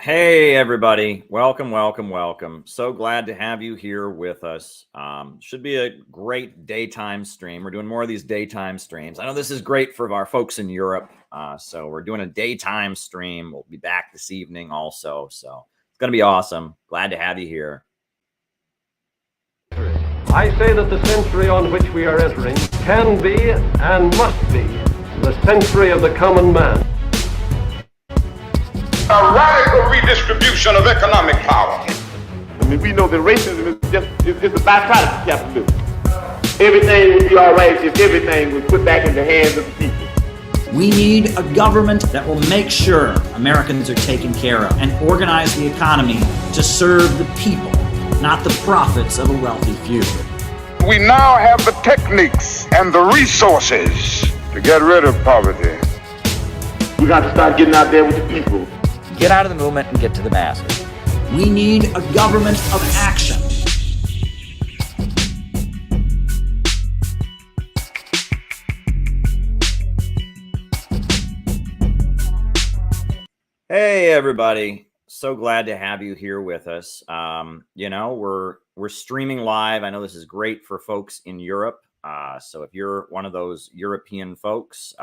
Hey, everybody. Welcome, welcome, welcome. So glad to have you here with us. Should be a great daytime stream. We're doing more of these daytime streams. I know this is great for our folks in Europe. So we're doing a daytime stream. We'll be back this evening also. So it's going to be awesome. Glad to have you here. I say that the century on which we are entering can be and must be the century of the common man. A radical redistribution of economic power. I mean, we know that racism is a byproduct of capitalism. Everything would be all right if everything was put back in the hands of the people. We need a government that will make sure Americans are taken care of and organize the economy to serve the people, not the profits of a wealthy few. We now have the techniques and the resources to get rid of poverty. We got to start getting out there with the people. Get out of the movement and get to the masses. We need a government of action. Hey, everybody. So glad to have you here with us. We're streaming live. I know this is great for folks in Europe. So if you're one of those European folks,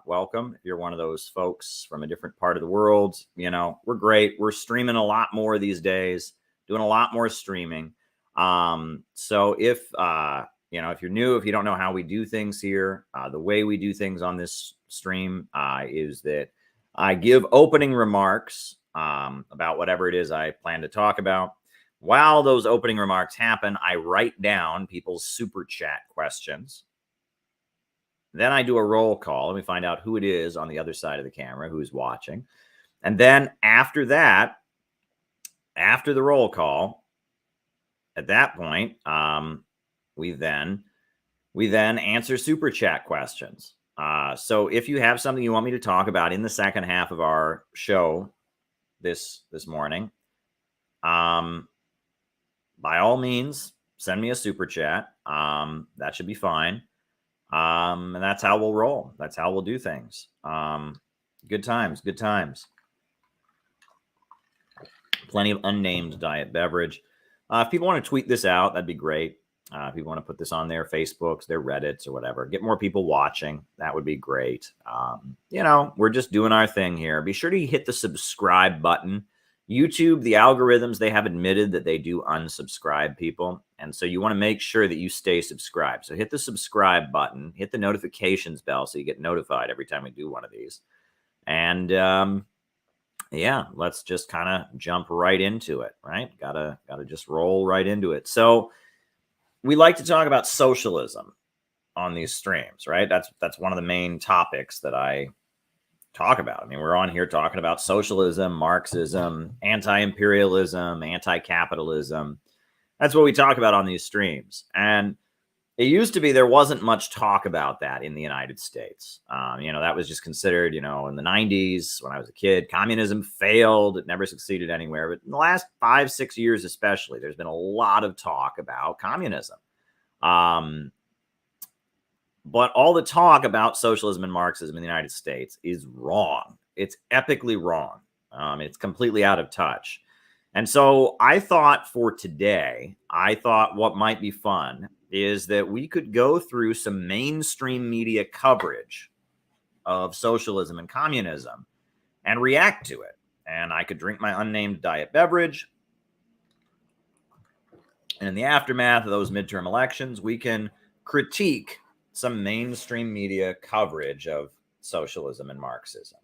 welcome. If you're one of those folks from a different part of the world, we're great. We're streaming a lot more these days, doing a lot more streaming. So if you're new, if you don't know how we do things here, the way we do things on this stream is that I give opening remarks about whatever it is I plan to talk about. While those opening remarks happen, I write down people's super chat questions. Then I do a roll call and we find out who it is on the other side of the camera who's watching. And then after that, after the roll call, at that point, we then answer super chat questions. So if you have something you want me to talk about in the second half of our show this morning, by all means, send me a super chat. That should be fine. And that's how we'll roll. That's how we'll do things. Good times, good times. Plenty of unnamed diet beverage. If people want to tweet this out, that'd be great. If you want to put this on their Facebooks, their Reddits or whatever, get more people watching. That would be great. We're just doing our thing here. Be sure to hit the subscribe button. YouTube, the algorithms, they have admitted that they do unsubscribe people. And so you want to make sure that you stay subscribed. So hit the subscribe button, hit the notifications bell so you get notified every time we do one of these. And let's just kind of jump right into it, right? Gotta just roll right into it. So we like to talk about socialism on these streams, right? That's one of the main topics that I talk about. I mean, we're on here talking about socialism, Marxism, anti-imperialism, anti-capitalism. That's what we talk about on these streams. And it used to be there wasn't much talk about that in the United States. That was just considered, in the 90s when I was a kid, communism failed. It never succeeded anywhere. But in the last 5-6 years especially, there's been a lot of talk about communism. But all the talk about socialism and Marxism in the United States is wrong. It's epically wrong. It's completely out of touch. And so I thought for today, what might be fun is that we could go through some mainstream media coverage of socialism and communism and react to it. And I could drink my unnamed diet beverage. And in the aftermath of those midterm elections, we can critique some mainstream media coverage of socialism and Marxism.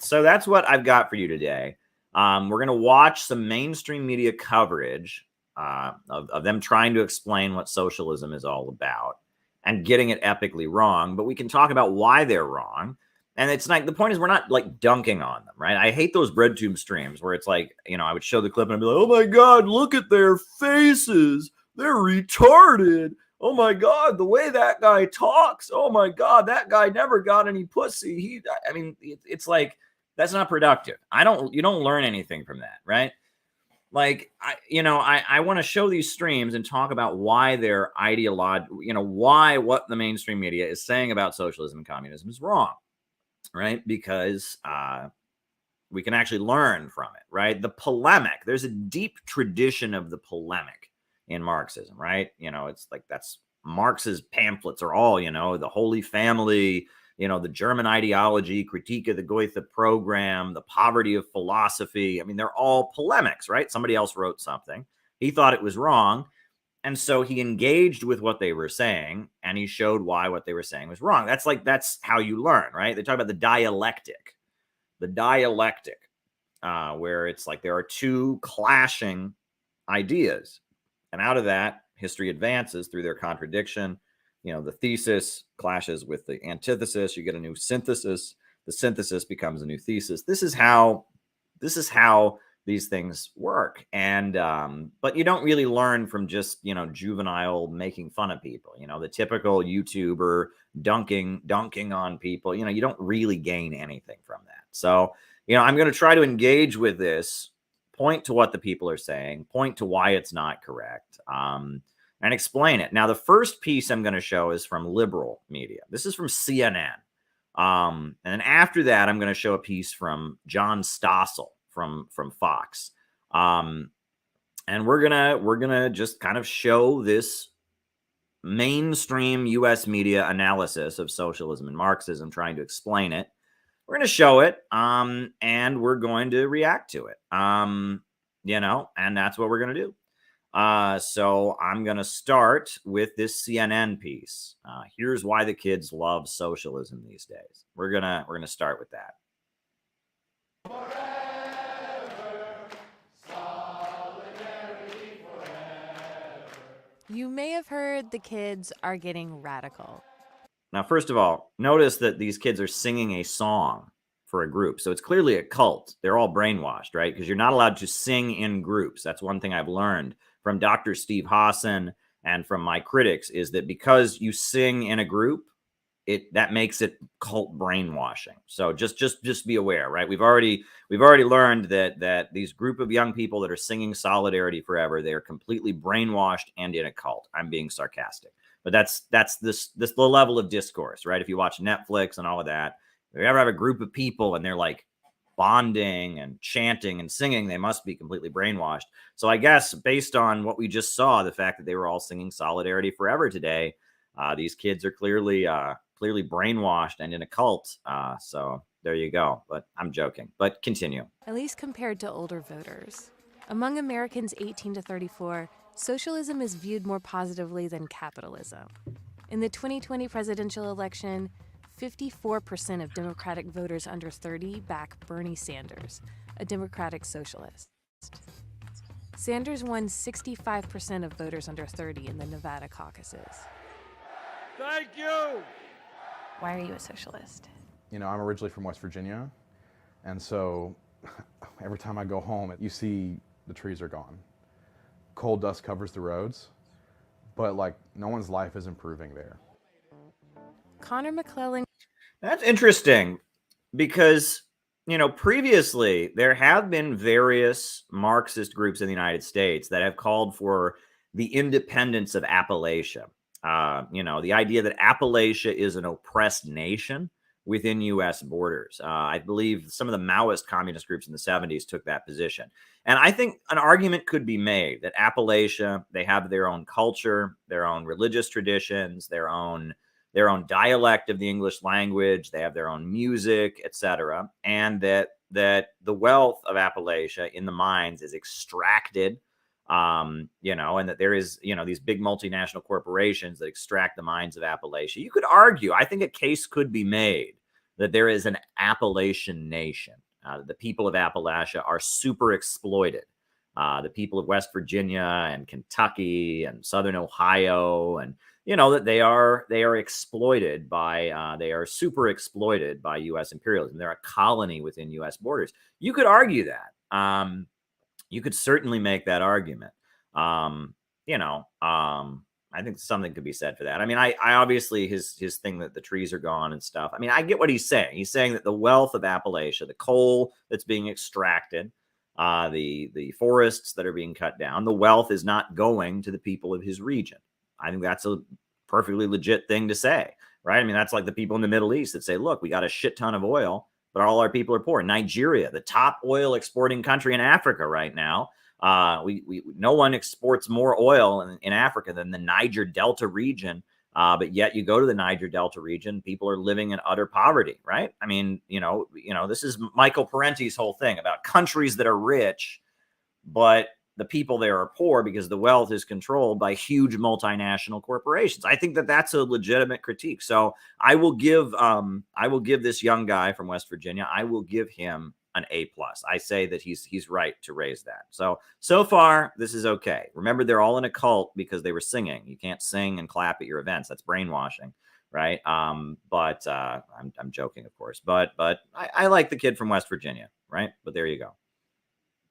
So that's what I've got for you today. We're going to watch some mainstream media coverage of them trying to explain what socialism is all about and getting it epically wrong. But we can talk about why they're wrong. And it's like, the point is we're not like dunking on them, right? I hate those bread tube streams where it's like, I would show the clip and I'd be like, oh my God, look at their faces. They're retarded. Oh my God, the way that guy talks. Oh my God, that guy never got any pussy. It's like, that's not productive. You don't learn anything from that, right? Like, I want to show these streams and talk about why their why what the mainstream media is saying about socialism and communism is wrong, right? Because we can actually learn from it, right? The polemic, there's a deep tradition of the polemic in Marxism, right? It's like that's Marx's pamphlets are all, the Holy Family, the German ideology, critique of the Goethe program, the poverty of philosophy. I mean, they're all polemics, right? Somebody else wrote something. He thought it was wrong. And so he engaged with what they were saying, and he showed why what they were saying was wrong. That's how you learn, right? They talk about the dialectic, where it's like there are two clashing ideas. And out of that, history advances through their contradiction. The thesis clashes with the antithesis. You get a new synthesis. The synthesis becomes a new thesis. This is how these things work. And but you don't really learn from just juvenile making fun of people. The typical YouTuber dunking on people. You don't really gain anything from that. So I'm going to try to engage with this, point to what the people are saying, point to why it's not correct, and explain it. Now, the first piece I'm going to show is from liberal media. This is from CNN. And then after that, I'm going to show a piece from John Stossel from Fox. And we're gonna just kind of show this mainstream US media analysis of socialism and Marxism, trying to explain it. We're going to show it, and we're going to react to it. And that's what we're going to do. So I'm going to start with this CNN piece. Here's why the kids love socialism these days. We're going to start with that. You may have heard the kids are getting radical. Now, first of all, notice that these kids are singing a song for a group. So it's clearly a cult. They're all brainwashed, right? Because you're not allowed to sing in groups. That's one thing I've learned from Dr. Steve Hassan and from my critics, is that because you sing in a group, that makes it cult brainwashing. So just be aware, right? We've already learned that these group of young people that are singing Solidarity Forever, they are completely brainwashed and in a cult. I'm being sarcastic. But that's the level of discourse, right? If you watch Netflix and all of that, if you ever have a group of people and they're like bonding and chanting and singing, they must be completely brainwashed. So I guess based on what we just saw, the fact that they were all singing Solidarity Forever today, these kids are clearly brainwashed and in a cult. So there you go. But I'm joking. But continue. At least compared to older voters. Among Americans 18 to 34, socialism is viewed more positively than capitalism. In the 2020 presidential election, 54% of Democratic voters under 30 back Bernie Sanders, a Democratic socialist. Sanders won 65% of voters under 30 in the Nevada caucuses. Thank you. Why are you a socialist? I'm originally from West Virginia, and so every time I go home, you see the trees are gone. Coal dust covers the roads, but no one's life is improving there. Connor McClellan. That's interesting because, previously there have been various Marxist groups in the United States that have called for the independence of Appalachia. The idea that Appalachia is an oppressed nation within U.S. borders. I believe some of the Maoist communist groups in the 70s took that position. And I think an argument could be made that Appalachia, they have their own culture, their own religious traditions, their own dialect of the English language, they have their own music, etc., and that the wealth of Appalachia in the mines is extracted, and that there is, these big multinational corporations that extract the mines of Appalachia. You could argue, I think a case could be made that there is an Appalachian nation. The people of Appalachia are super exploited. The people of West Virginia and Kentucky and Southern Ohio, and that they are exploited by they are super exploited by U.S. imperialism. They're a colony within U.S. borders. You could argue that. You could certainly make that argument. I think something could be said for that. I mean, I obviously his thing that the trees are gone and stuff. I mean, I get what he's saying. He's saying that the wealth of Appalachia, the coal that's being extracted, the forests that are being cut down, the wealth is not going to the people of his region. I think that's a perfectly legit thing to say, right? I mean, that's like the people in the Middle East that say, look, we got a shit ton of oil. but all our people are poor. Nigeria, the top oil exporting country in Africa right now. No one exports more oil in Africa than the Niger Delta region. But yet you go to the Niger Delta region, people are living in utter poverty, right? I mean, this is Michael Parenti's whole thing about countries that are rich, but the people there are poor because the wealth is controlled by huge multinational corporations. I think that that's a legitimate critique. So I will give this young guy from West Virginia, I will give him an A+. I say that he's right to raise that. So far, this is okay. Remember, they're all in a cult because they were singing. You can't sing and clap at your events. That's brainwashing, right? But I'm joking, of course. But I like the kid from West Virginia, right? But there you go.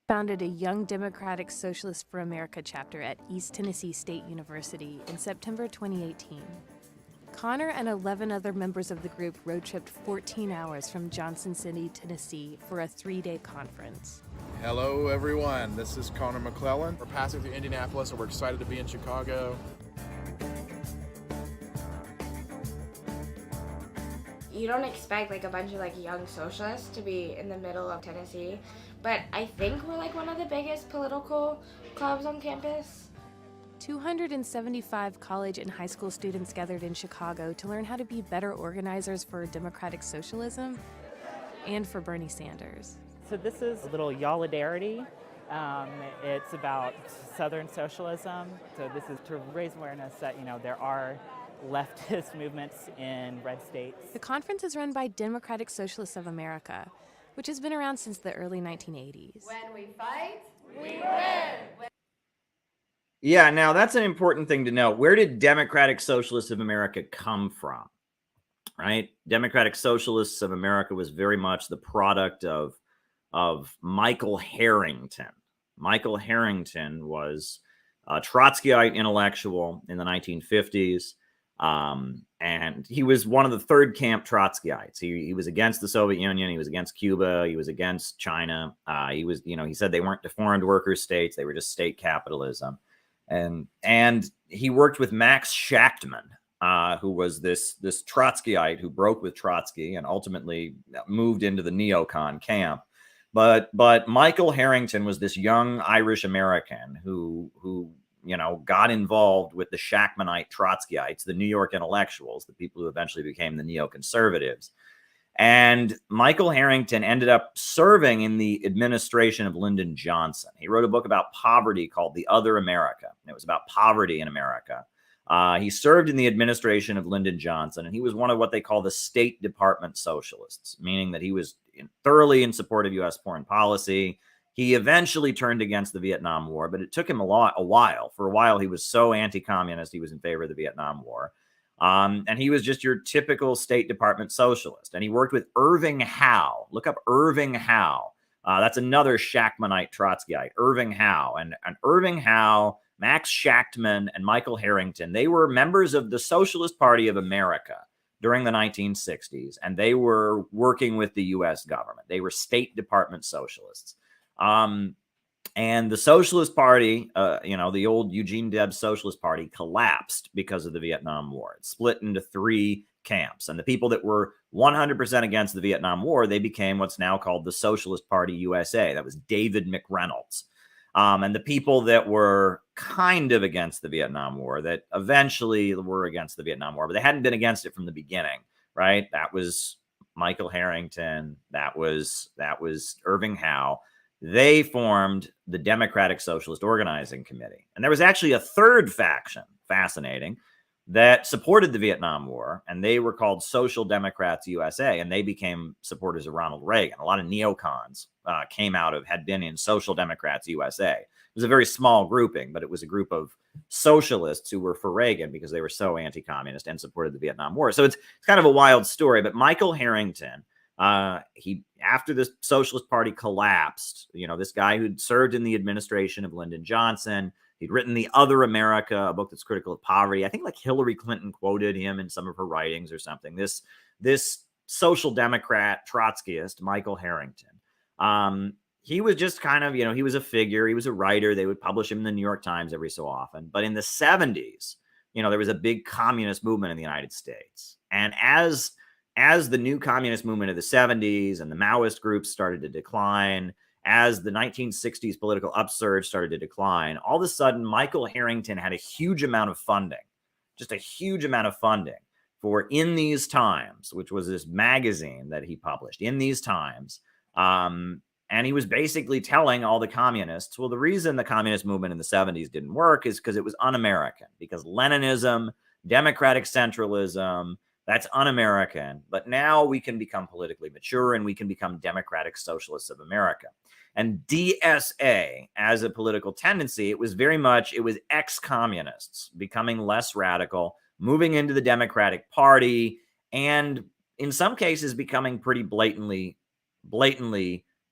Founded a Young Democratic Socialists for America chapter at East Tennessee State University in September 2018. Connor and 11 other members of the group road-tripped 14 hours from Johnson City, Tennessee for a 3-day conference. Hello, everyone. This is Connor McClellan. We're passing through Indianapolis, and we're excited to be in Chicago. You don't expect like a bunch of like young socialists to be in the middle of Tennessee, but I think we're like one of the biggest political clubs on campus. 275 college and high school students gathered in Chicago to learn how to be better organizers for democratic socialism and for Bernie Sanders. So this is a little Yolidarity. It's about Southern socialism. So this is to raise awareness that, there are leftist movements in red states. The conference is run by Democratic Socialists of America, which has been around since the early 1980s. When we fight, we win. Yeah, now that's an important thing to know. Where did Democratic Socialists of America come from? Right? Democratic Socialists of America was very much the product of Michael Harrington. Michael Harrington was a Trotskyite intellectual in the 1950s. And he was one of the third camp Trotskyites. He was against the Soviet Union. He was against Cuba. He was against China. He said they weren't deformed worker states. They were just state capitalism. And he worked with Max Shachtman, who was this Trotskyite who broke with Trotsky and ultimately moved into the neocon camp. But Michael Harrington was this young Irish American who got involved with the Shachtmanite Trotskyites, the New York intellectuals, the people who eventually became the neoconservatives. And Michael Harrington ended up serving in the administration of Lyndon Johnson. He wrote a book about poverty called The Other America. It was about poverty in America. He served in the administration of Lyndon Johnson, and he was one of what they call the State Department socialists, meaning that he was thoroughly in support of U.S. foreign policy. He eventually turned against the Vietnam War, but it took him a while. For a while, he was so anti-communist, he was in favor of the Vietnam War. And he was just your typical State Department socialist. And he worked with Irving Howe. Look up Irving Howe. That's another Shachtmanite Trotskyite, Irving Howe. And Irving Howe, Max Shachtman, and Michael Harrington, they were members of the Socialist Party of America during the 1960s. And they were working with the U.S. government. They were State Department socialists. And the Socialist Party, the old Eugene Debs Socialist Party collapsed because of the Vietnam War. It split into 3 camps. And the people that were 100% against the Vietnam War, they became what's now called the Socialist Party USA. That was David McReynolds. And the people that were kind of against the Vietnam War, that eventually were against the Vietnam War, but they hadn't been against it from the beginning, right? That was Michael Harrington. That was Irving Howe. They formed the Democratic Socialist Organizing Committee. And there was actually a third faction, fascinating, that supported the Vietnam War, and they were called Social Democrats USA, and they became supporters of Ronald Reagan. A lot of neocons had been in Social Democrats USA. It was a very small grouping, but it was a group of socialists who were for Reagan because they were so anti-communist and supported the Vietnam War. So it's kind of a wild story, but Michael Harrington, after the Socialist Party collapsed, this guy who'd served in the administration of Lyndon Johnson, he'd written The Other America, a book that's critical of poverty. I think like Hillary Clinton quoted him in some of her writings or something. This social democrat Trotskyist, Michael Harrington, he was just kind of, he was a figure. He was a writer. They would publish him in the New York Times every so often. But in the 70s, there was a big communist movement in the United States. And as as the new communist movement of the 70s and the Maoist groups started to decline, as the 1960s political upsurge started to decline, all of a sudden, Michael Harrington had a huge amount of funding, just a huge amount of funding for In These Times, which was this magazine that he published, In These Times. And he was basically telling all the communists, well, the reason the communist movement in the 70s didn't work is because it was un-American, because Leninism, democratic centralism, that's un-American. But now we can become politically mature and we can become democratic socialists of America. And DSA, as a political tendency, it was ex-communists becoming less radical, moving into the Democratic Party, and in some cases becoming pretty blatantly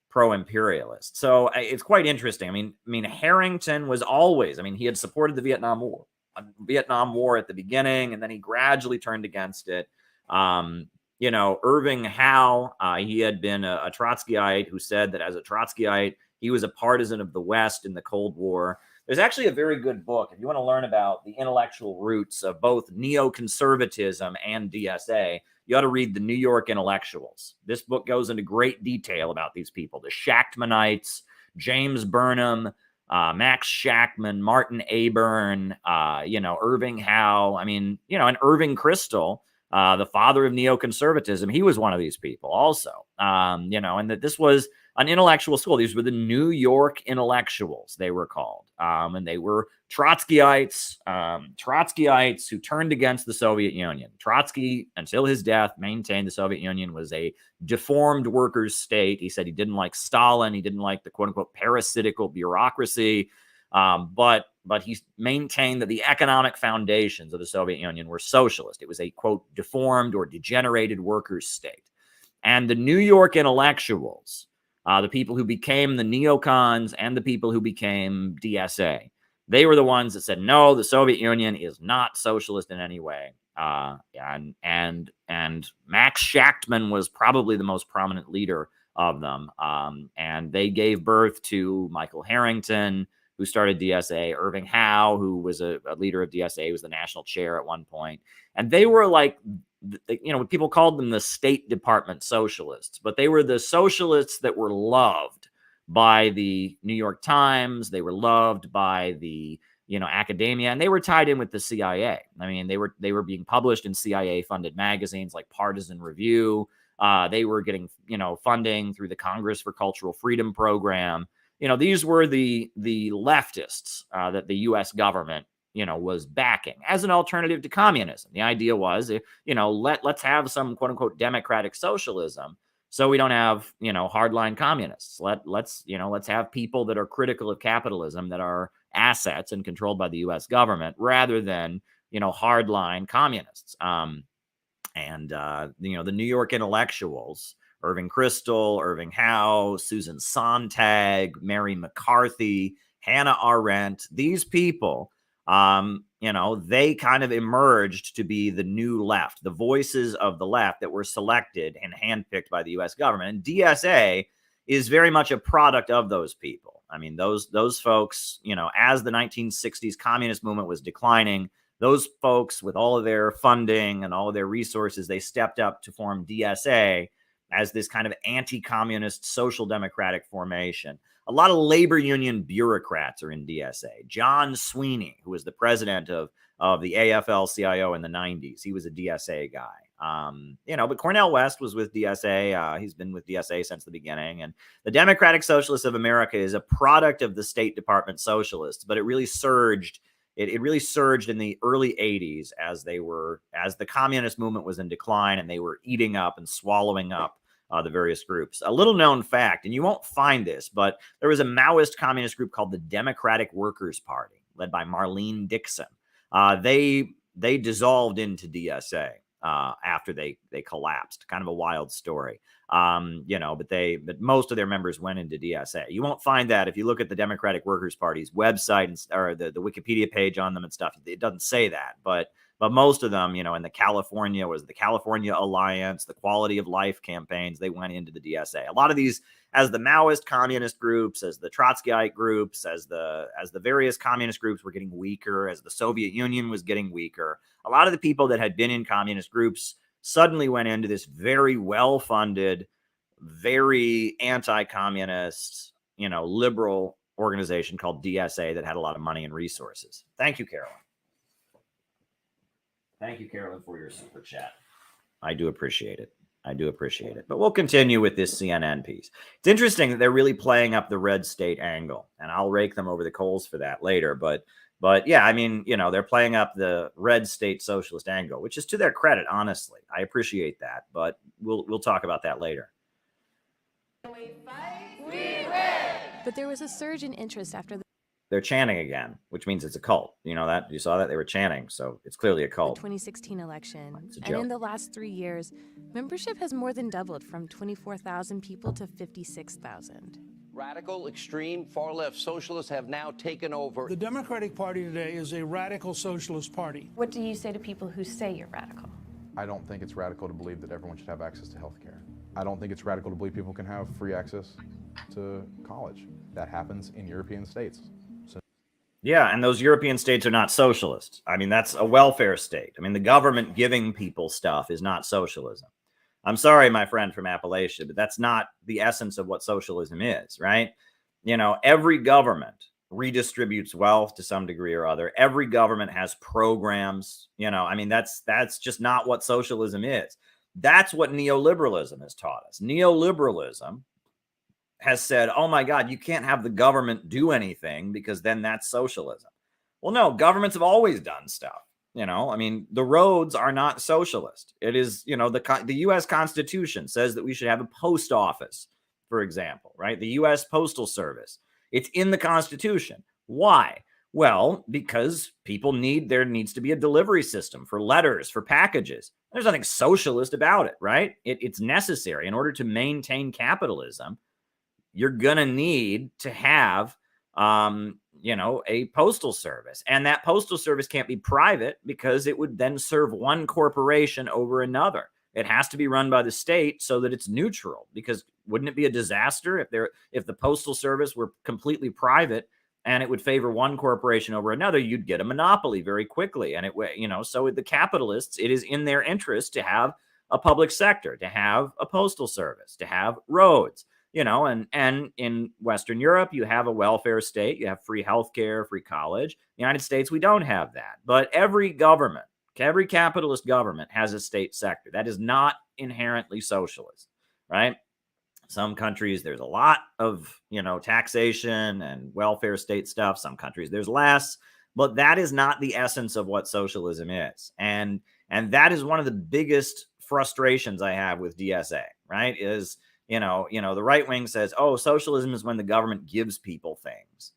pro-imperialist. So it's quite interesting. I mean, Harrington was always, he had supported the Vietnam War at the beginning, and then he gradually turned against it. Irving Howe, he had been a Trotskyite who said that as a Trotskyite, he was a partisan of the West in the Cold War. There's actually a very good book, if you want to learn about the intellectual roots of both neoconservatism and DSA, you ought to read The New York Intellectuals. This book goes into great detail about these people, the Shachtmanites, James Burnham, Max Shachtman, Martin Aburn, Irving Howe, and Irving Kristol, the father of neoconservatism, he was one of these people also, and that this was an intellectual school. These were the New York Intellectuals, they were called. And they were Trotskyites who turned against the Soviet Union. Trotsky, until his death, maintained the Soviet Union was a deformed workers' state. He said he didn't like Stalin. He didn't like the quote-unquote parasitical bureaucracy. But he maintained that the economic foundations of the Soviet Union were socialist. It was a, quote, deformed or degenerated workers' state. And the New York Intellectuals, the people who became the neocons and the people who became DSA, they were the ones that said, no, the Soviet Union is not socialist in any way. And Max Shachtman was probably the most prominent leader of them. And they gave birth to Michael Harrington, who started DSA, Irving Howe, who was a leader of DSA, was the national chair at one point. And they were like, people called them the State Department socialists, but they were the socialists that were loved by the New York Times. They were loved by the, academia, and they were tied in with the CIA. They were being published in CIA-funded magazines like Partisan Review. They were getting, funding through the Congress for Cultural Freedom program. These were the leftists that the U.S. government, was backing as an alternative to communism. The idea was, let's have some quote unquote democratic socialism, so we don't have, hardline communists. Let's have people that are critical of capitalism, that are assets and controlled by the U.S. government, rather than, hardline communists. The New York Intellectuals, Irving Kristol, Irving Howe, Susan Sontag, Mary McCarthy, Hannah Arendt, these people, they kind of emerged to be the new left, the voices of the left that were selected and handpicked by the U.S. government. And DSA is very much a product of those people. Those folks, as the 1960s communist movement was declining, those folks, with all of their funding and all of their resources, they stepped up to form DSA as this kind of anti-communist social democratic formation. A lot of labor union bureaucrats are in DSA. John Sweeney, who was the president of the AFL-CIO in the 90s, he was a DSA guy. But Cornel West was with DSA. He's been with DSA since the beginning. And the Democratic Socialists of America is a product of the State Department socialists, but it really surged. It really surged in the early 80s as the communist movement was in decline, and they were eating up and swallowing up the various groups. A little known fact, and you won't find this, but there was a Maoist communist group called the Democratic Workers' Party, led by Marlene Dixon. They dissolved into DSA after they collapsed. Kind of a wild story. But most of their members went into DSA. You won't find that if you look at the Democratic Workers' Party's website or the Wikipedia page on them and stuff. It doesn't say that, but most of them, in the California Alliance, the Quality of Life campaigns, they went into the DSA. A lot of these, as the Maoist communist groups, as the Trotskyite groups, as the various communist groups were getting weaker, as the Soviet Union was getting weaker, a lot of the people that had been in communist groups suddenly went into this very well-funded, very anti-communist, liberal organization called DSA that had a lot of money and resources. Thank you, Carolyn. Thank you, Carolyn, for your super chat. I do appreciate it. But we'll continue with this CNN piece. It's interesting that they're really playing up the red state angle, and I'll rake them over the coals for that later. But yeah, I mean, they're playing up the red state socialist angle, which is to their credit, honestly. I appreciate that, but we'll talk about that later. We fight, we win. But there was a surge in interest after They're chanting again, which means it's a cult. You know that? You saw that? They were chanting, so it's clearly a cult. the 2016 election. It's a And in joke. the last 3 years, membership has more than doubled from 24,000 people to 56,000. Radical, extreme, far-left socialists have now taken over. The Democratic Party today is a radical socialist party. What do you say to people who say you're radical? I don't think it's radical to believe that everyone should have access to health care. I don't think it's radical to believe people can have free access to college. That happens in European states. Yeah, and those European states are not socialist. I mean, that's a welfare state. I mean, the government giving people stuff is not socialism. I'm sorry, my friend from Appalachia, but that's not the essence of what socialism is, right? Every government redistributes wealth to some degree or other. Every government has programs. I mean, that's just not what socialism is. That's what neoliberalism has taught us. Neoliberalism has said, oh my God, you can't have the government do anything because then that's socialism. Well, no, governments have always done stuff. I mean, the roads are not socialist. It is, the U.S. Constitution says that we should have a post office, for example, right? The U.S. Postal Service. It's in the Constitution. Why? Well, because there needs to be a delivery system for letters, for packages. There's nothing socialist about it, right? It's necessary in order to maintain capitalism. You're going to need to have, a postal service. And that postal service can't be private because it would then serve one corporation over another. It has to be run by the state so that it's neutral, because wouldn't it be a disaster if the postal service were completely private and it would favor one corporation over another? You'd get a monopoly very quickly. And so the capitalists, it is in their interest to have a public sector, to have a postal service, to have roads. And in Western Europe, you have a welfare state, you have free healthcare, free college. In the United States, we don't have that. But every capitalist government has a state sector. That is not inherently socialist, right? Some countries, there's a lot of, taxation and welfare state stuff. Some countries, there's less. But that is not the essence of what socialism is. And that is one of the biggest frustrations I have with DSA, right? Is the right wing says, oh, socialism is when the government gives people things.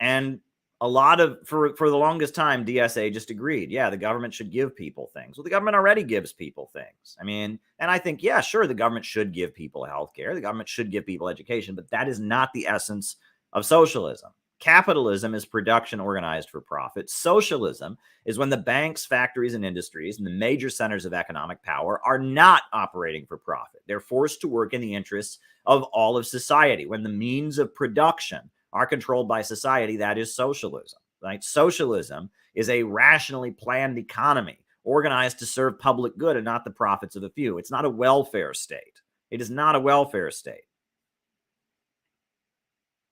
And for the longest time, DSA just agreed, yeah, the government should give people things. Well, the government already gives people things. I mean, and I think, yeah, sure, the government should give people health care. The government should give people education, but that is not the essence of socialism. Capitalism is production organized for profit. Socialism is when the banks, factories, and industries and the major centers of economic power are not operating for profit. They're forced to work in the interests of all of society. When the means of production are controlled by society, that is socialism, right? Socialism is a rationally planned economy organized to serve public good and not the profits of a few. It's not a welfare state. It is not a welfare state.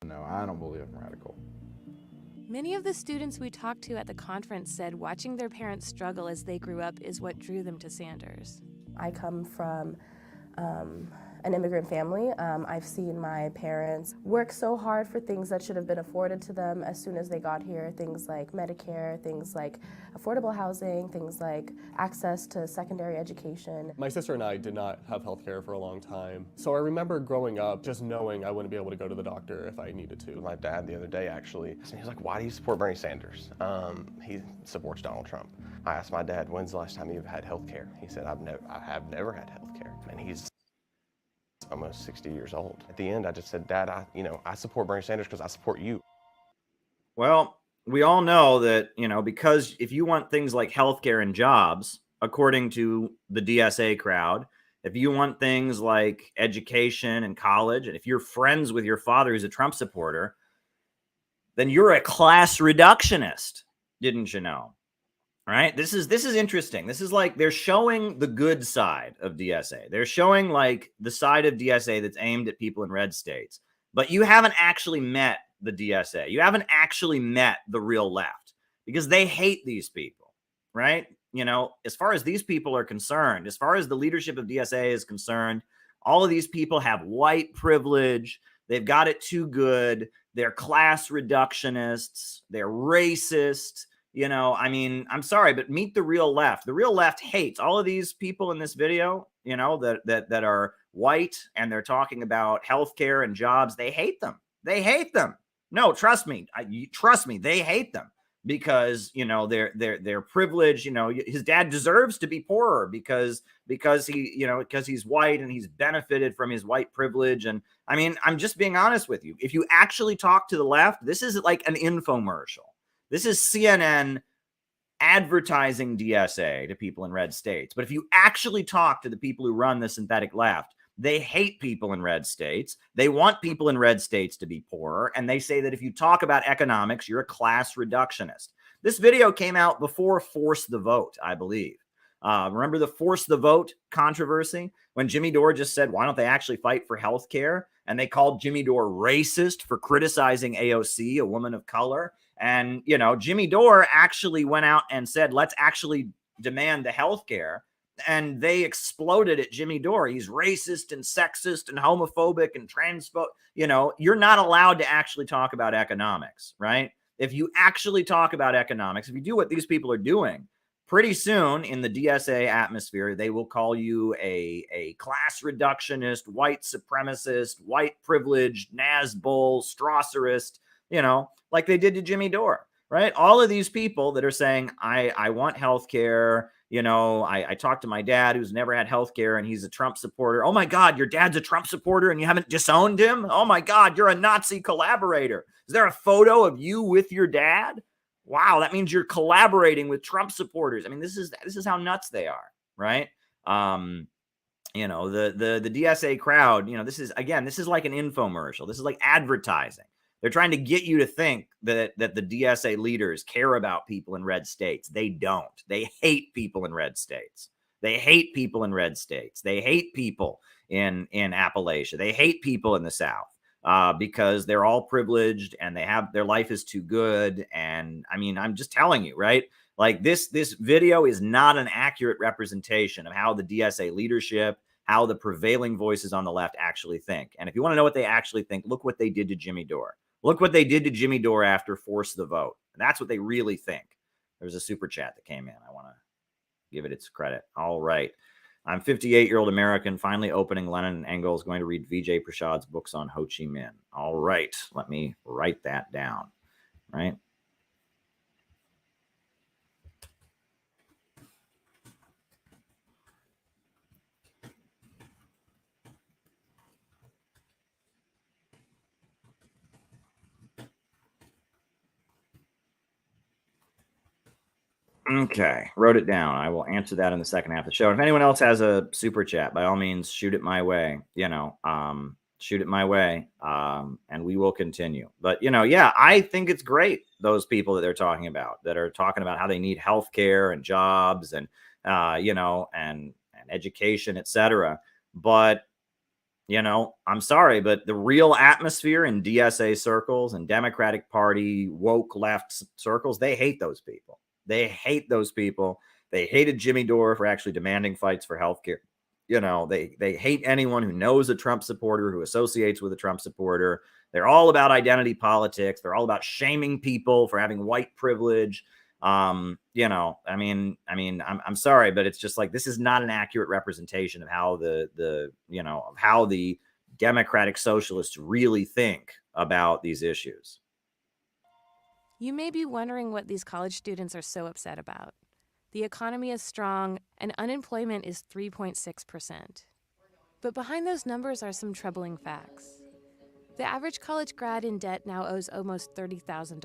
No, I don't believe I'm radical. Many of the students we talked to at the conference said watching their parents struggle as they grew up is what drew them to Sanders. I come from an immigrant family. I've seen my parents work so hard for things that should have been afforded to them as soon as they got here, things like Medicare, things like affordable housing, things like access to secondary education. My sister and I did not have health care for a long time, so I remember growing up just knowing I wouldn't be able to go to the doctor if I needed to. My dad the other day actually, he was like, why do you support Bernie Sanders? He supports Donald Trump. I asked my dad, when's the last time you've had health care? He said, I have never had health care. And he's almost 60 years old. At the end, I just said, Dad, I support Bernie Sanders because I support you. Well, we all know that, because if you want things like healthcare and jobs, according to the DSA crowd, if you want things like education and college, and if you're friends with your father who's a Trump supporter, then you're a class reductionist, didn't you know? Right? This is interesting. This is like they're showing the good side of DSA. They're showing like the side of DSA that's aimed at people in red states. But you haven't actually met the DSA. You haven't actually met the real left because they hate these people, right? You know, as far as these people are concerned, as far as the leadership of DSA is concerned, all of these people have white privilege. They've got it too good. They're class reductionists. They're racist. You know, I mean, I'm sorry, but meet the real left. The real left hates all of these people in this video, you know, that are white and they're talking about healthcare and jobs. They hate them. They hate them. No, trust me. Trust me. They hate them because, you know, they're privileged. You know, his dad deserves to be poorer because he, you know, because he's white and he's benefited from his white privilege. And I mean, I'm just being honest with you. If you actually talk to the left, this is like an infomercial. This is CNN advertising DSA to people in red states. But if you actually talk to the people who run the synthetic left, they hate people in red states. They want people in red states to be poorer. And they say that if you talk about economics, you're a class reductionist. This video came out before Force the Vote, I believe. Remember the Force the Vote controversy when Jimmy Dore just said, why don't they actually fight for health care? And they called Jimmy Dore racist for criticizing AOC, a woman of color. And, you know, Jimmy Dore actually went out and said, let's actually demand the health care. And they exploded at Jimmy Dore. He's racist and sexist and homophobic and transphobic. You know, you're not allowed to actually talk about economics, right? If you actually talk about economics, if you do what these people are doing, pretty soon in the DSA atmosphere, they will call you a class reductionist, white supremacist, white privileged, Nazbull, Strasserist, you know, like they did to Jimmy Dore, right? All of these people that are saying, I want health care. You know, I talked to my dad who's never had health care and he's a Trump supporter. Oh my God, your dad's a Trump supporter and you haven't disowned him? Oh my God, you're a Nazi collaborator. Is there a photo of you with your dad? Wow, that means you're collaborating with Trump supporters. I mean, this is how nuts they are, right? You know, the DSA crowd, you know, this is like an infomercial. This is like advertising. They're trying to get you to think that the DSA leaders care about people in red states. They don't. They hate people in red states. They hate people in red states. They hate people in Appalachia. They hate people in the South because they're all privileged and their life is too good. And I mean, I'm just telling you, right? Like this video is not an accurate representation of how the DSA leadership, how the prevailing voices on the left actually think. And if you want to know what they actually think, look what they did to Jimmy Dore. Look what they did to Jimmy Dore after Force the Vote. And that's what they really think. There's a super chat that came in. I want to give it its credit. All right. I'm 58-year-old American, finally opening Lenin and Engels, going to read Vijay Prashad's books on Ho Chi Minh. All right. Let me write that down. Right. Okay, wrote it down. I will answer that in the second half of the show. If anyone else has a super chat, by all means, shoot it my way. You know, shoot it my way, and we will continue. But you know, yeah, I think it's great. Those people that they're talking about, that are talking about how they need health care and jobs and you know, and education, etc. But you know, I'm sorry, but the real atmosphere in DSA circles and Democratic Party woke left circles, they hate those people. They hate those people. They hated Jimmy Dore for actually demanding fights for healthcare. You know, they hate anyone who knows a Trump supporter, who associates with a Trump supporter. They're all about identity politics. They're all about shaming people for having white privilege. You know, I'm sorry, but it's just like, this is not an accurate representation of how how the Democratic Socialists really think about these issues. You may be wondering what these college students are so upset about. The economy is strong and unemployment is 3.6%. But behind those numbers are some troubling facts. The average college grad in debt now owes almost $30,000.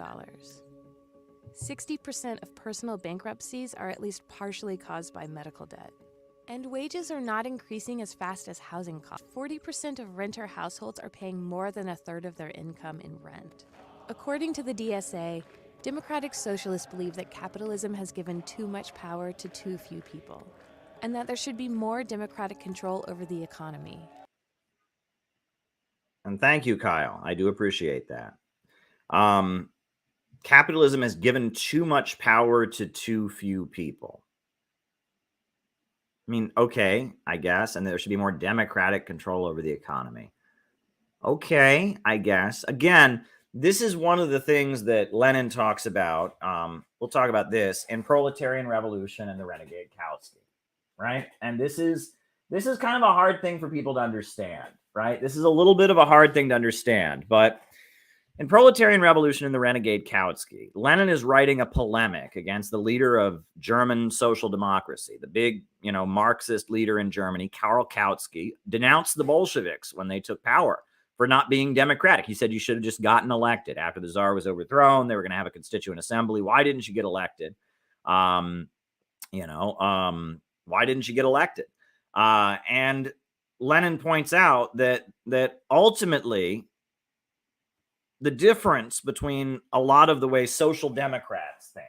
60% of personal bankruptcies are at least partially caused by medical debt. And wages are not increasing as fast as housing costs. 40% of renter households are paying more than a third of their income in rent. According to the DSA, Democratic socialists believe that capitalism has given too much power to too few people, and that there should be more democratic control over the economy. And thank you, Kyle. I do appreciate that. Capitalism has given too much power to too few people. I mean, okay, I guess, and there should be more democratic control over the economy. Okay, I guess. Again, this is one of the things that Lenin talks about. We'll talk about this in Proletarian Revolution and the Renegade Kautsky, right? And this is kind of a hard thing for people to understand, right? This is a little bit of a hard thing to understand, but in Proletarian Revolution and the Renegade Kautsky, Lenin is writing a polemic against the leader of German social democracy, the big, Marxist leader in Germany, Karl Kautsky, denounced the Bolsheviks when they took power for not being democratic. He said you should have just gotten elected. After the Tsar was overthrown, they were going to have a constituent assembly. Why didn't you get elected? Why didn't you get elected? And Lenin points out that ultimately the difference between a lot of the way social democrats think,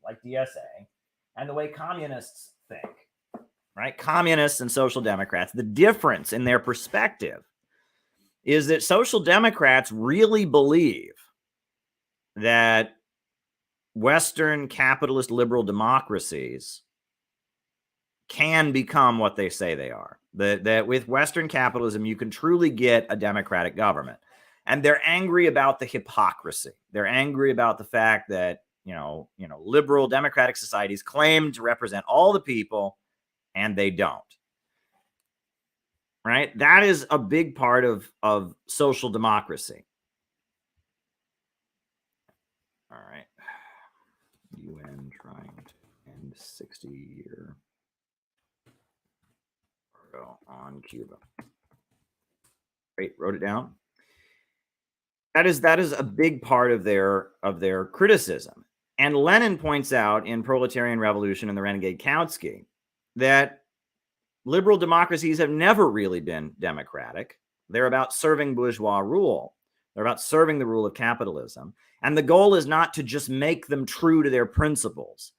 like DSA, and the way communists think, right? Communists and social democrats, the difference in their perspective is that social democrats really believe that Western capitalist liberal democracies can become what they say they are. That with Western capitalism, you can truly get a democratic government. And they're angry about the hypocrisy. They're angry about the fact that, liberal democratic societies claim to represent all the people and they don't. Right? That is a big part of social democracy. All right. UN trying to end 60-year embargo on Cuba. Great, wrote it down. That is a big part of their criticism. And Lenin points out in Proletarian Revolution and the Renegade Kautsky that liberal democracies have never really been democratic. They're about serving bourgeois rule. They're about serving the rule of capitalism. And the goal is not to just make them true to their principles.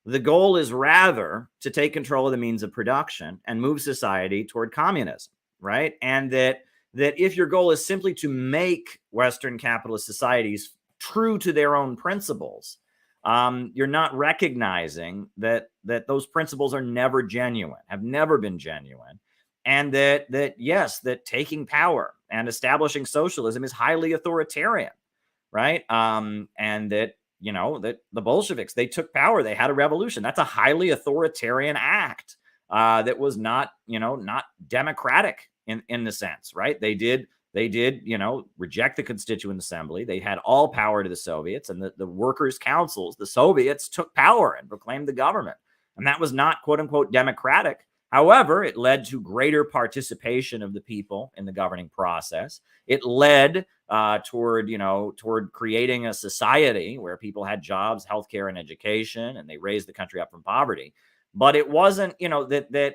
The goal is rather to take control of the means of production and move society toward communism, right? And that if your goal is simply to make Western capitalist societies true to their own principles, you're not recognizing that those principles are never genuine, have never been genuine, and that taking power and establishing socialism is highly authoritarian, right? And that the Bolsheviks, they took power, they had a revolution. That's a highly authoritarian act that was not democratic in the sense, right? They did, reject the Constituent Assembly. They had all power to the Soviets, and the workers' councils, the Soviets, took power and proclaimed the government. And that was not, quote unquote, democratic. However, it led to greater participation of the people in the governing process. It led toward creating a society where people had jobs, healthcare, and education, and they raised the country up from poverty. But it wasn't,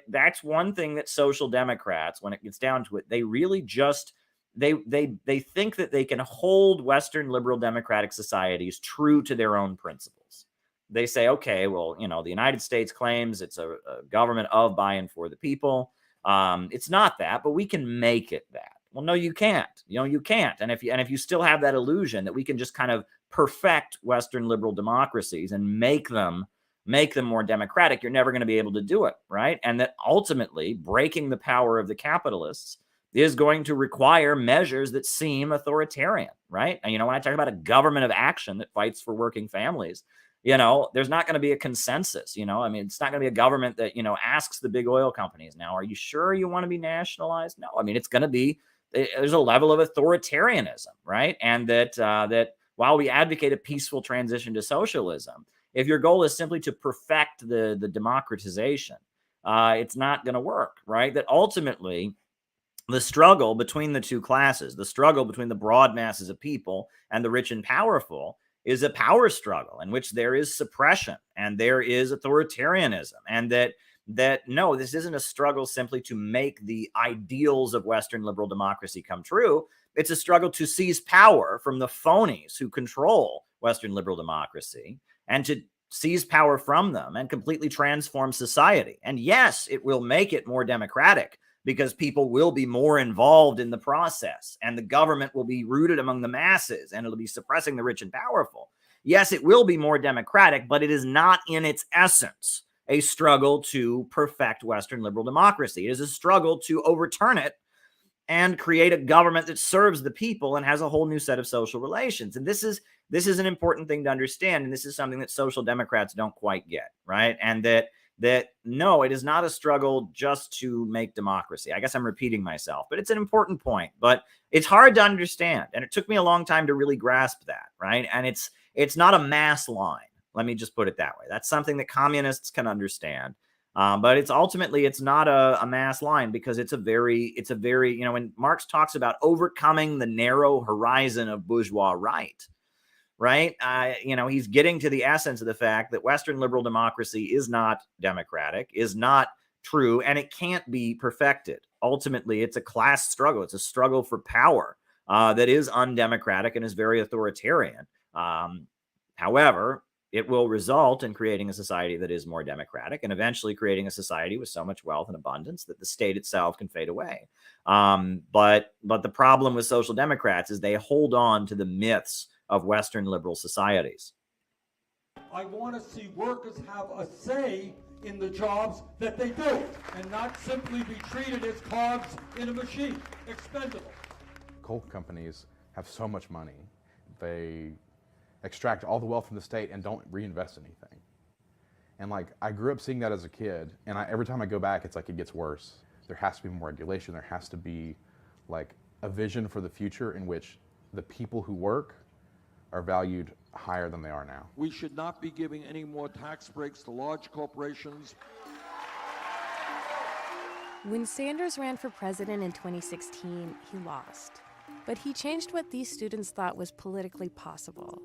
that's one thing that social democrats, when it gets down to it, they really just they think that they can hold Western liberal democratic societies true to their own principles. They say, okay, well, the United States claims it's a government of, by, and for the people. It's not that, but we can make it that. Well, no, you can't. You can't. And if you still have that illusion that we can just kind of perfect Western liberal democracies and make them more democratic, you're never going to be able to do it, right? And that ultimately breaking the power of the capitalists is going to require measures that seem authoritarian, right? And when I talk about a government of action that fights for working families, there's not going to be a consensus. It's not going to be a government that asks the big oil companies, now, are you sure you want to be nationalized? No, it's going to be, there's a level of authoritarianism, right? And that while we advocate a peaceful transition to socialism, if your goal is simply to perfect the democratization, it's not going to work, right? That ultimately the struggle between the two classes, the struggle between the broad masses of people and the rich and powerful, is a power struggle in which there is suppression and there is authoritarianism, and that no, this isn't a struggle simply to make the ideals of Western liberal democracy come true. It's a struggle to seize power from the phonies who control Western liberal democracy and to seize power from them and completely transform society. And yes, it will make it more democratic because people will be more involved in the process and the government will be rooted among the masses and it'll be suppressing the rich and powerful. Yes, it will be more democratic, but it is not in its essence a struggle to perfect Western liberal democracy. It is a struggle to overturn it and create a government that serves the people and has a whole new set of social relations. And this is an important thing to understand. And this is something that social democrats don't quite get, right? And that no, it is not a struggle just to make democracy. I guess I'm repeating myself, but it's an important point. But it's hard to understand. And it took me a long time to really grasp that, right? And it's not a mass line. Let me just put it that way. That's something that communists can understand. But it's ultimately, it's not a mass line because it's a very, you know, when Marx talks about overcoming the narrow horizon of bourgeois right, you know, he's getting to the essence of the fact that Western liberal democracy is not democratic, is not true, and it can't be perfected. Ultimately, it's a class struggle. It's a struggle for power that is undemocratic and is very authoritarian. However, it will result in creating a society that is more democratic and eventually creating a society with so much wealth and abundance that the state itself can fade away. But the problem with social democrats is they hold on to the myths of Western liberal societies. I want to see workers have a say in the jobs that they do and not simply be treated as cogs in a machine, expendable. Coal companies have so much money. They extract all the wealth from the state and don't reinvest anything. And like, I grew up seeing that as a kid, and every time I go back, it's like it gets worse. There has to be more regulation. There has to be like a vision for the future in which the people who work are valued higher than they are now. We should not be giving any more tax breaks to large corporations. When Sanders ran for president in 2016, he lost. But he changed what these students thought was politically possible.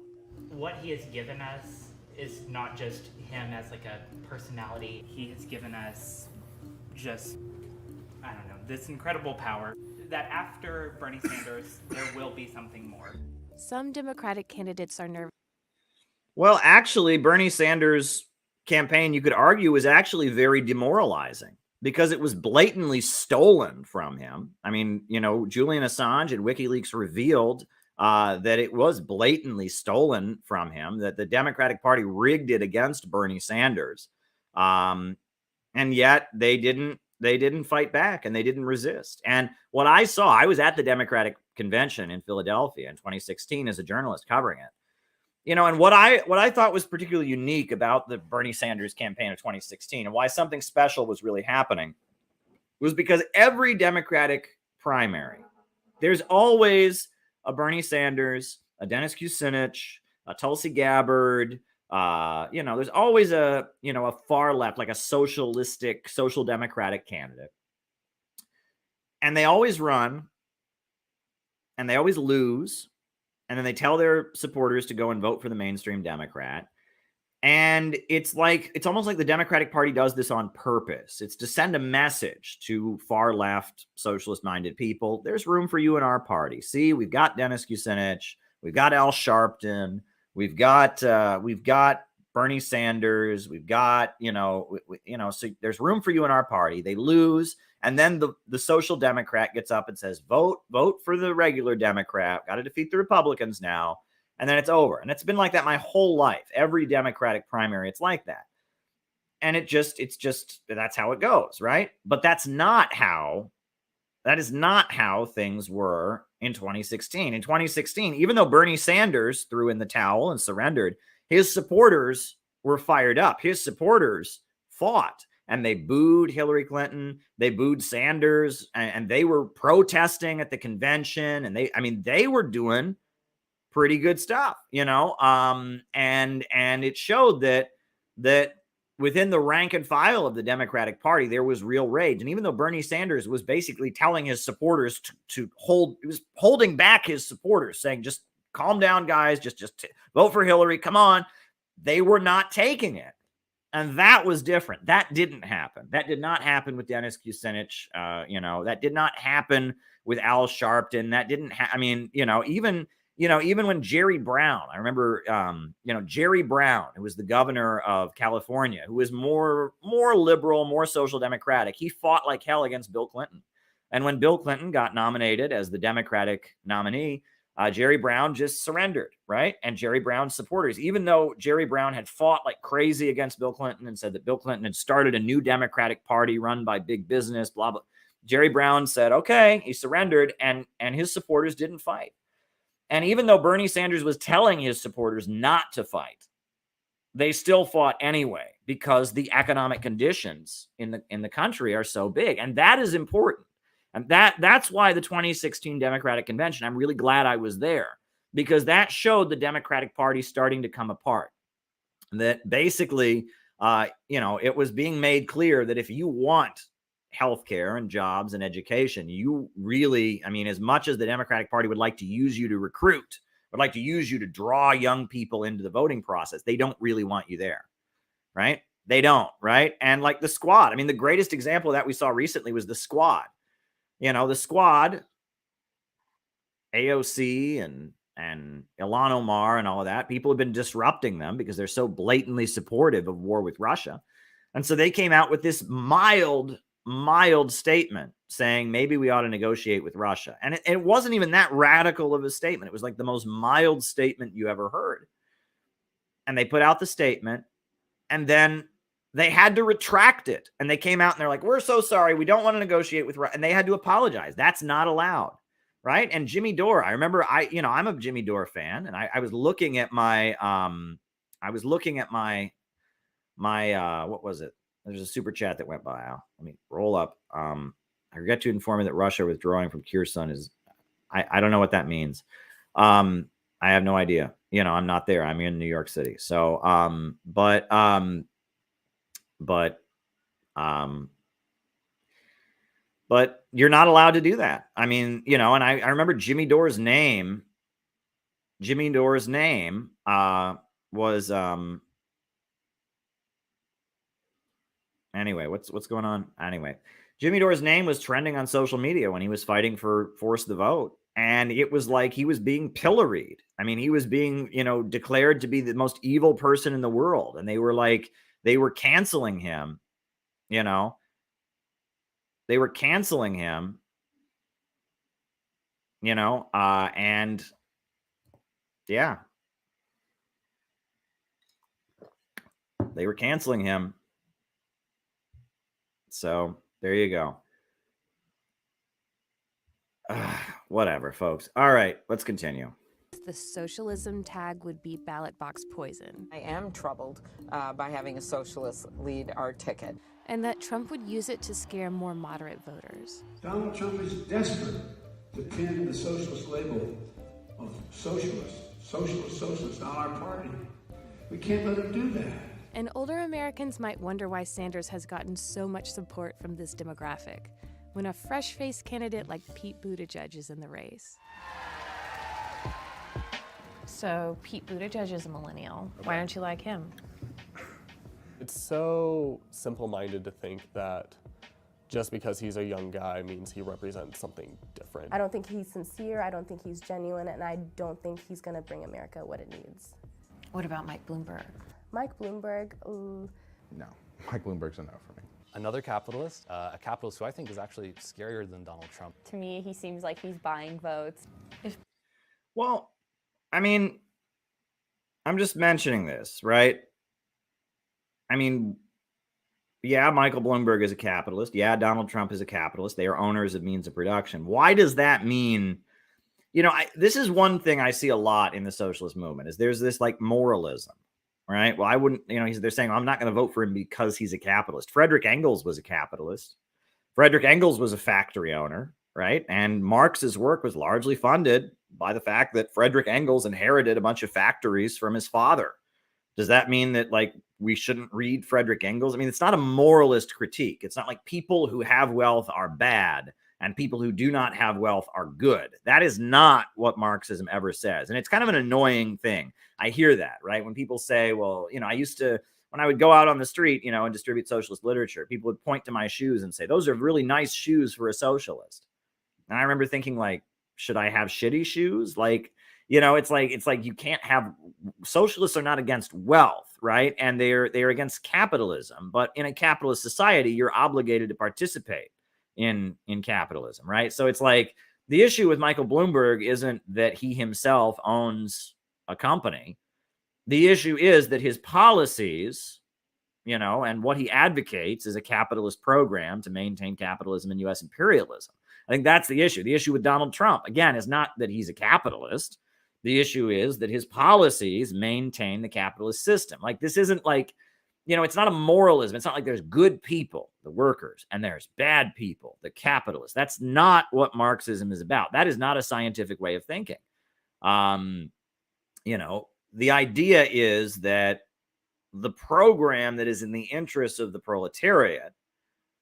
What he has given us is not just him as like a personality. He has given us just, I don't know, this incredible power that after Bernie Sanders, there will be something more. Some Democratic candidates are nervous. Well, actually, Bernie Sanders' campaign, you could argue, was actually very demoralizing because it was blatantly stolen from him. I mean, you know, Julian Assange and WikiLeaks revealed that it was blatantly stolen from him, that the Democratic Party rigged it against Bernie Sanders. And yet they didn't fight back and they didn't resist. And what I saw, I was at the Democratic convention in Philadelphia in 2016 as a journalist covering it. You know, and what I thought was particularly unique about the Bernie Sanders campaign of 2016 and why something special was really happening was because every Democratic primary, there's always a Bernie Sanders, a Dennis Kucinich, a Tulsi Gabbard, you know, there's always a far left, like a socialistic, social democratic candidate. And they always run and they always lose. And then they tell their supporters to go and vote for the mainstream Democrat. And it's almost like the Democratic Party does this on purpose. It's to send a message to far left, socialist minded people. There's room for you in our party. See, we've got Dennis Kucinich, we've got Al Sharpton, we've got Bernie Sanders, we've got, so there's room for you in our party. They lose. And then the social democrat gets up and says, vote for the regular Democrat. Got to defeat the Republicans now. And then it's over. And it's been like that my whole life. Every Democratic primary, it's like that. And it's just, that's how it goes, right? But that is not how things were in 2016. In 2016, even though Bernie Sanders threw in the towel and surrendered, his supporters were fired up. His supporters fought. And they booed Hillary Clinton. They booed Sanders, and they were protesting at the convention. And they were doing pretty good stuff, and it showed that within the rank and file of the Democratic Party, there was real rage. And even though Bernie Sanders was basically telling his supporters he was holding back his supporters, saying, just calm down, guys, just vote for Hillary. Come on. They were not taking it. And that was different. That didn't happen. That did not happen with Dennis Kucinich. That did not happen with Al Sharpton. That didn't even even when Jerry Brown, I remember, Jerry Brown, who was the governor of California, who was more liberal, more social democratic, he fought like hell against Bill Clinton. And when Bill Clinton got nominated as the Democratic nominee, Jerry Brown just surrendered, right? And Jerry Brown's supporters, even though Jerry Brown had fought like crazy against Bill Clinton and said that Bill Clinton had started a new Democratic Party run by big business, blah, blah. Jerry Brown said, okay, he surrendered, and his supporters didn't fight. And even though Bernie Sanders was telling his supporters not to fight, they still fought anyway because the economic conditions in the country are so big. And that is important. And that's why the 2016 Democratic Convention, I'm really glad I was there, because that showed the Democratic Party starting to come apart. That basically, it was being made clear that if you want healthcare and jobs and education, you really, as much as the Democratic Party would like to use you to recruit, would like to use you to draw young people into the voting process, they don't really want you there, right? They don't, right? And like the Squad, the greatest example of that we saw recently was the Squad. The Squad, AOC and Ilhan Omar and all of that, people have been disrupting them because they're so blatantly supportive of war with Russia. And so they came out with this mild statement saying maybe we ought to negotiate with Russia. And it wasn't even that radical of a statement. It was like the most mild statement you ever heard. And they put out the statement, and then they had to retract it. And they came out and they're like, we're so sorry. We don't want to negotiate with Russia. And they had to apologize. That's not allowed. Right. And Jimmy Dore, I remember I'm a Jimmy Dore fan. And I was looking at my what was it? There's a super chat that went by. Let me roll up. I regret to inform you that Russia withdrawing from Kherson is, I don't know what that means. I have no idea. I'm not there. I'm in New York City. So, but you're not allowed to do that. And I remember Jimmy Dore's name was, anyway, what's going on? Anyway, Jimmy Dore's name was trending on social media when he was fighting for Force the Vote. And it was like he was being pilloried. He was being, declared to be the most evil person in the world. And they were canceling him, They were canceling him, and yeah. They were canceling him. So there you go. Whatever, folks. All right, let's continue. The socialism tag would be ballot box poison. I am troubled by having a socialist lead our ticket. And that Trump would use it to scare more moderate voters. Donald Trump is desperate to pin the socialist label of socialist on our party. We can't let him do that. And older Americans might wonder why Sanders has gotten so much support from this demographic, when a fresh-faced candidate like Pete Buttigieg is in the race. So Pete Buttigieg is a millennial. Why don't you like him? It's so simple-minded to think that just because he's a young guy means he represents something different. I don't think he's sincere, I don't think he's genuine, and I don't think he's gonna bring America what it needs. What about Mike Bloomberg? Mike Bloomberg, No, Mike Bloomberg's a no for me. Another capitalist, a capitalist who I think is actually scarier than Donald Trump. To me, he seems like he's buying votes. Well, I'm just mentioning this, right? Yeah, Michael Bloomberg is a capitalist. Yeah, Donald Trump is a capitalist. They are owners of means of production. Why does that mean? This is one thing I see a lot in the socialist movement is there's this like moralism, right? Well, I wouldn't, they're saying, I'm not going to vote for him because he's a capitalist. Frederick Engels was a capitalist. Frederick Engels was a factory owner, right? And Marx's work was largely funded by the fact that Frederick Engels inherited a bunch of factories from his father. Does that mean that we shouldn't read Frederick Engels? It's not a moralist critique. It's not like people who have wealth are bad and people who do not have wealth are good. That is not what Marxism ever says. And it's kind of an annoying thing. I hear that, right? When people say, well, when I would go out on the street, and distribute socialist literature, people would point to my shoes and say, those are really nice shoes for a socialist. And I remember thinking should I have shitty shoes? it's like you can't have socialists are not against wealth, right? And they're against capitalism. But in a capitalist society, you're obligated to participate in capitalism, right? So it's like the issue with Michael Bloomberg isn't that he himself owns a company. The issue is that his policies, and what he advocates is a capitalist program to maintain capitalism and U.S. imperialism. I think that's the issue. The issue with Donald Trump, again, is not that he's a capitalist. The issue is that his policies maintain the capitalist system. Like, this isn't like, it's not a moralism. It's not like there's good people, the workers, and there's bad people, the capitalists. That's not what Marxism is about. That is not a scientific way of thinking. The idea is that the program that is in the interests of the proletariat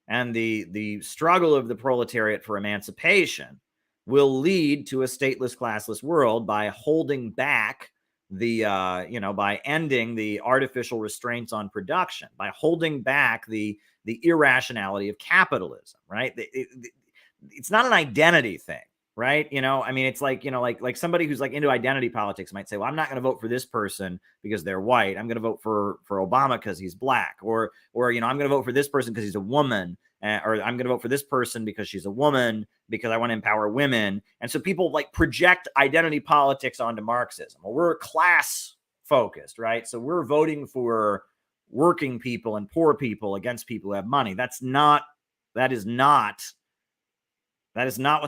and the struggle of the proletariat for emancipation will lead to a stateless, classless world by holding back by ending the artificial restraints on production, by holding back the irrationality of capitalism, right? It's not an identity thing, right? It's like, like somebody who's like into identity politics might say, well, I'm not going to vote for this person because they're white. I'm going to vote for Obama because he's black, or I'm going to vote for this person because he's a woman, or I'm going to vote for this person because she's a woman because I want to empower women. And so people like project identity politics onto Marxism. Well, we're class focused, right? So we're voting for working people and poor people against people who have money. That is not what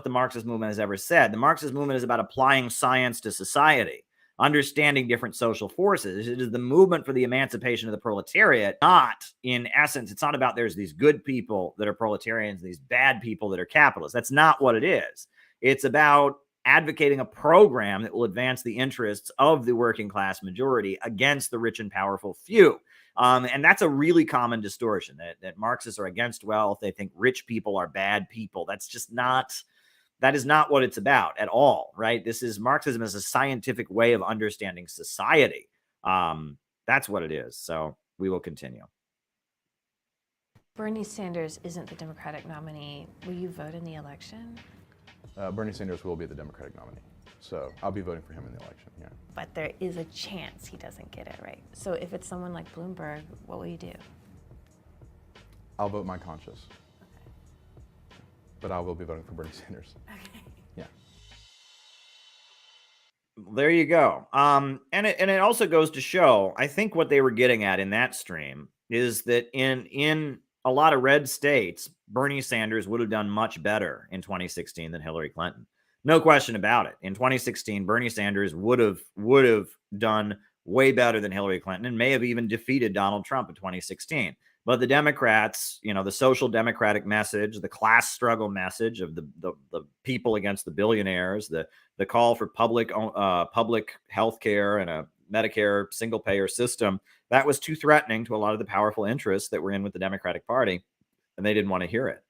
the Marxist movement has ever said. The Marxist movement is about applying science to society, understanding different social forces. It is the movement for the emancipation of the proletariat. Not, in essence, it's not about there's these good people that are proletarians, these bad people that are capitalists. That's not what it is. It's about advocating a program that will advance the interests of the working class majority against the rich and powerful few. And that's a really common distortion, that Marxists are against wealth. They think rich people are bad people. That is not what it's about at all, right? Marxism is a scientific way of understanding society. That's what it is. So we will continue. Bernie Sanders isn't the Democratic nominee. Will you vote in the election? Bernie Sanders will be the Democratic nominee. So I'll be voting for him in the election, yeah. But there is a chance he doesn't get it right. So if it's someone like Bloomberg, what will you do? I'll vote my conscience. Okay. But I will be voting for Bernie Sanders. Okay. Yeah. There you go. And it also goes to show, I think what they were getting at in that stream is that in a lot of red states, Bernie Sanders would have done much better in 2016 than Hillary Clinton. No question about it. In 2016, Bernie Sanders would have done way better than Hillary Clinton and may have even defeated Donald Trump in 2016. But the Democrats, the social democratic message, the class struggle message of the people against the billionaires, the call for public health care and a Medicare single payer system, that was too threatening to a lot of the powerful interests that were in with the Democratic Party, and they didn't want to hear it.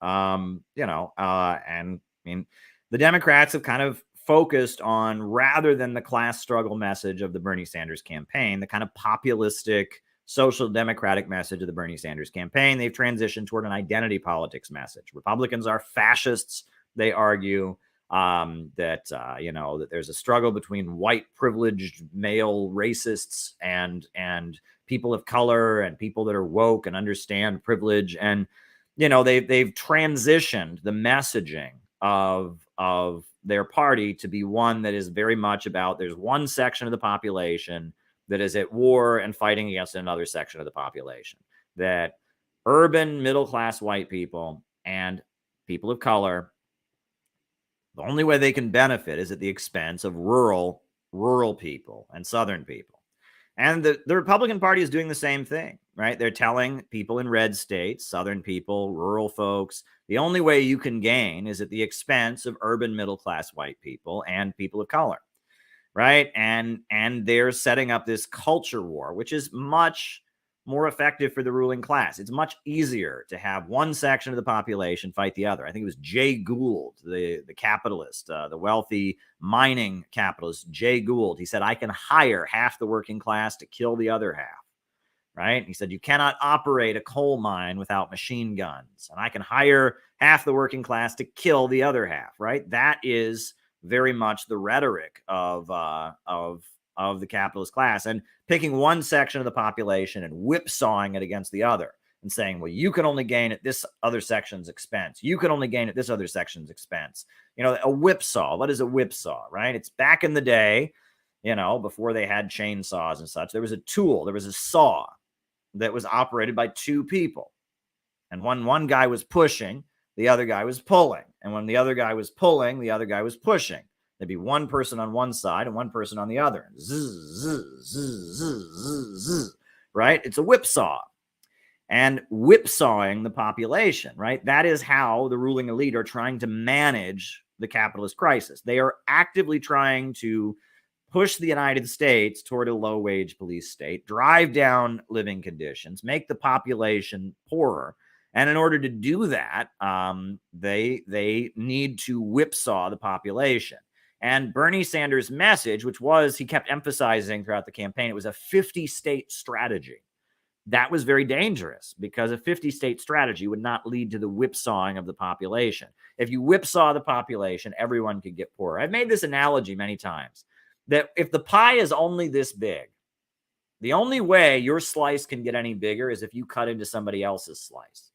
The Democrats have kind of focused on, rather than the class struggle message of the Bernie Sanders campaign, the kind of populistic social democratic message of the Bernie Sanders campaign, they've transitioned toward an identity politics message. Republicans are fascists. They argue that there's a struggle between white privileged male racists and people of color and people that are woke and understand privilege. And, they've transitioned the messaging of their party to be one that is very much about, there's one section of the population that is at war and fighting against another section of the population, that urban middle-class white people and people of color, the only way they can benefit is at the expense of rural people and Southern people. And the Republican Party is doing the same thing, right? They're telling people in red states, Southern people, rural folks, the only way you can gain is at the expense of urban middle-class white people and people of color, right? And they're setting up this culture war, which is much more effective for the ruling class. It's much easier to have one section of the population fight the other. I think it was Jay Gould, the capitalist, the wealthy mining capitalist, Jay Gould. He said, I can hire half the working class to kill the other half, right? He said, you cannot operate a coal mine without machine guns. And I can hire half the working class to kill the other half, right? That is very much the rhetoric of the capitalist class, and picking one section of the population and whipsawing it against the other and saying, well, you can only gain at this other section's expense. You can only gain at this other section's expense. You know, a whipsaw. What is a whipsaw, right? It's back in the day, you know, before they had chainsaws and such. There was a tool, there was a saw that was operated by two people. And when one guy was pushing, the other guy was pulling. And when the other guy was pulling, the other guy was pushing. There'd be one person on one side and one person on the other. Zzz, zzz, zzz, zzz, zzz, right? It's a whipsaw. And whipsawing the population, right? That is how the ruling elite are trying to manage the capitalist crisis. They are actively trying to push the United States toward a low-wage police state, drive down living conditions, make the population poorer. And in order to do that, they need to whipsaw the population. And Bernie Sanders' message, which was, he kept emphasizing throughout the campaign, it was a 50-state strategy. That was very dangerous because a 50-state strategy would not lead to the whipsawing of the population. If you whipsaw the population, everyone could get poorer. I've made this analogy many times that if the pie is only this big, the only way your slice can get any bigger is if you cut into somebody else's slice.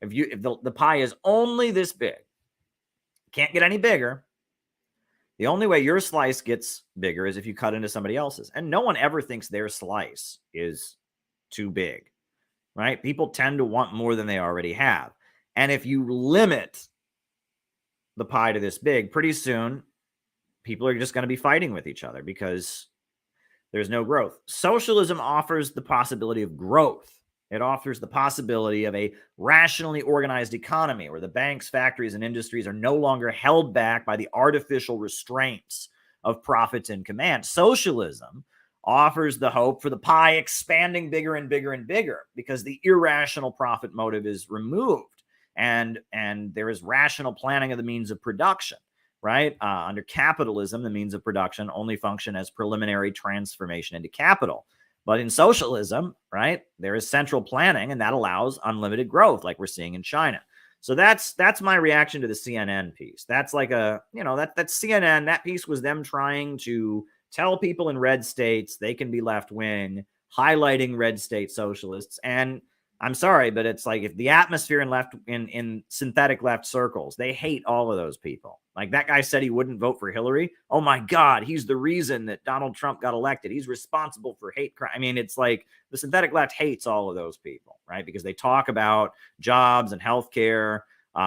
If the pie is only this big, can't get any bigger. The only way your slice gets bigger is if you cut into somebody else's. And no one ever thinks their slice is too big, right? People tend to want more than they already have. And if you limit the pie to this big, pretty soon people are just going to be fighting with each other because there's no growth. Socialism offers the possibility of growth. It offers the possibility of a rationally organized economy where the banks, factories, and industries are no longer held back by the artificial restraints of profits and command. Socialism offers the hope for the pie expanding bigger and bigger and bigger because the irrational profit motive is removed and there is rational planning of the means of production, right? Under capitalism, the means of production only function as preliminary transformation into capital. But in socialism, right, there is central planning and that allows unlimited growth like we're seeing in China. So that's my reaction to the CNN piece. That's like that CNN, that piece was them trying to tell people in red states they can be left-wing, highlighting red state socialists. And I'm sorry, but it's like if the atmosphere in synthetic left circles, they hate all of those people. Like that guy said he wouldn't vote for Hillary. Oh my God, he's the reason that Donald Trump got elected. He's responsible for hate crime. I mean, it's like the synthetic left hates all of those people, right? Because they talk about jobs and healthcare, they